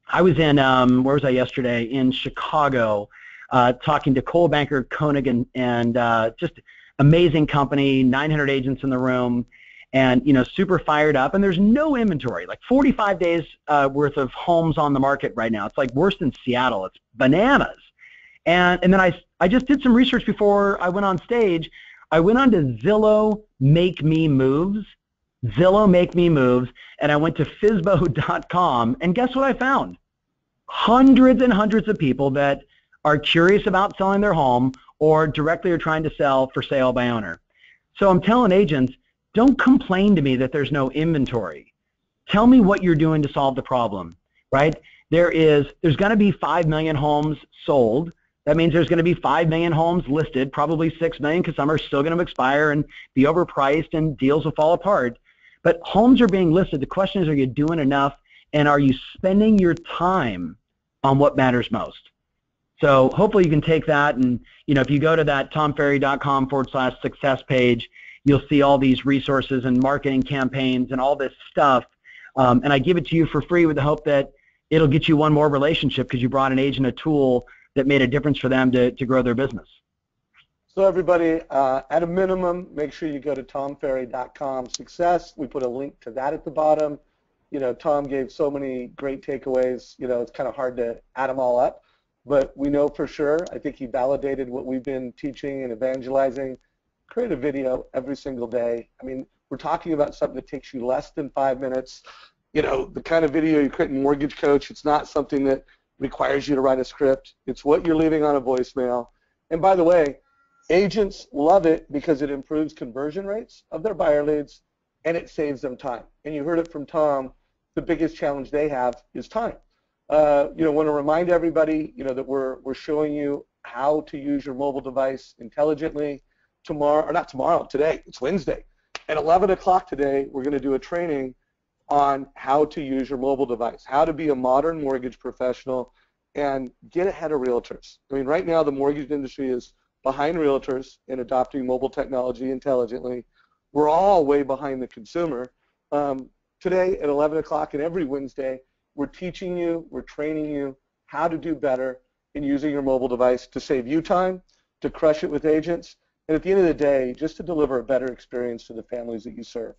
I was in, where was I yesterday? In Chicago, talking to Cole Banker, Koenig, and just amazing company, 900 agents in the room, and super fired up. And there's no inventory, 45 days worth of homes on the market right now. It's worse than Seattle. It's bananas. And then I just did some research before I went on stage. I went on to Zillow Make Me Moves, and I went to fizbo.com, and guess what I found? Hundreds and hundreds of people that are curious about selling their home or directly are trying to sell for sale by owner. So I'm telling agents, don't complain to me that there's no inventory. Tell me what you're doing to solve the problem, right? There's going to be 5 million homes sold. That means there's going to be 5 million homes listed, probably 6 million, because some are still going to expire and be overpriced and deals will fall apart. But homes are being listed. The question is, are you doing enough, and are you spending your time on what matters most? So hopefully you can take that, and if you go to that tomferry.com/success page, you'll see all these resources and marketing campaigns and all this stuff. And I give it to you for free with the hope that it'll get you one more relationship because you brought an agent a tool that made a difference for them to grow their business. So everybody, at a minimum, make sure you go to tomferry.com/success. We put a link to that at the bottom. You know, Tom gave so many great takeaways. You know, it's kind of hard to add them all up, but we know for sure. I think he validated what we've been teaching and evangelizing. Create a video every single day. I mean, we're talking about something that takes you less than 5 minutes. You know, the kind of video you create in Mortgage Coach, it's not something that requires you to write a script. It's what you're leaving on a voicemail. And by the way, agents love it because it improves conversion rates of their buyer leads and it saves them time. And you heard it from Tom, the biggest challenge they have is time. You know, want to remind everybody, you know, that we're showing you how to use your mobile device intelligently tomorrow, or not tomorrow, today, it's Wednesday. At 11 o'clock today, we're going to do a training on how to use your mobile device, how to be a modern mortgage professional and get ahead of realtors. I mean, right now the mortgage industry is behind realtors in adopting mobile technology intelligently. We're all way behind the consumer. Today at 11 o'clock and every Wednesday, we're teaching you, we're training you how to do better in using your mobile device to save you time, to crush it with agents, and at the end of the day, just to deliver a better experience to the families that you serve.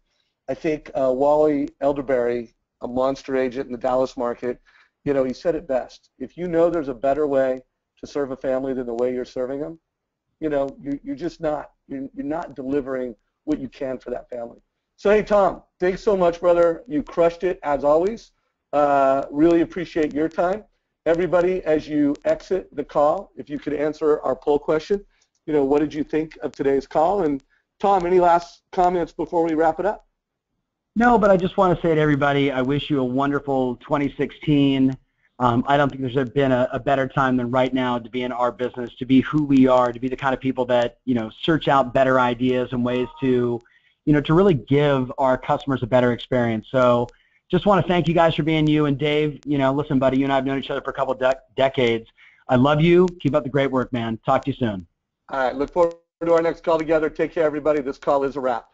I think Wally Elderberry, a monster agent in the Dallas market, you know, he said it best. If you know there's a better way to serve a family than the way you're serving them, you know, you're just not. You're not delivering what you can for that family. So, hey, Tom, thanks so much, brother. You crushed it, as always. Really appreciate your time. Everybody, as you exit the call, if you could answer our poll question, you know, what did you think of today's call? And, Tom, any last comments before we wrap it up? No, but I just want to say to everybody, I wish you a wonderful 2016. I don't think there's been a better time than right now to be in our business, to be who we are, to be the kind of people that, you know, search out better ideas and ways to, you know, to really give our customers a better experience. So just want to thank you guys for being you. And Dave, you know, listen, buddy, you and I have known each other for a couple of decades. I love you. Keep up the great work, man. Talk to you soon. All right. Look forward to our next call together. Take care, everybody. This call is a wrap.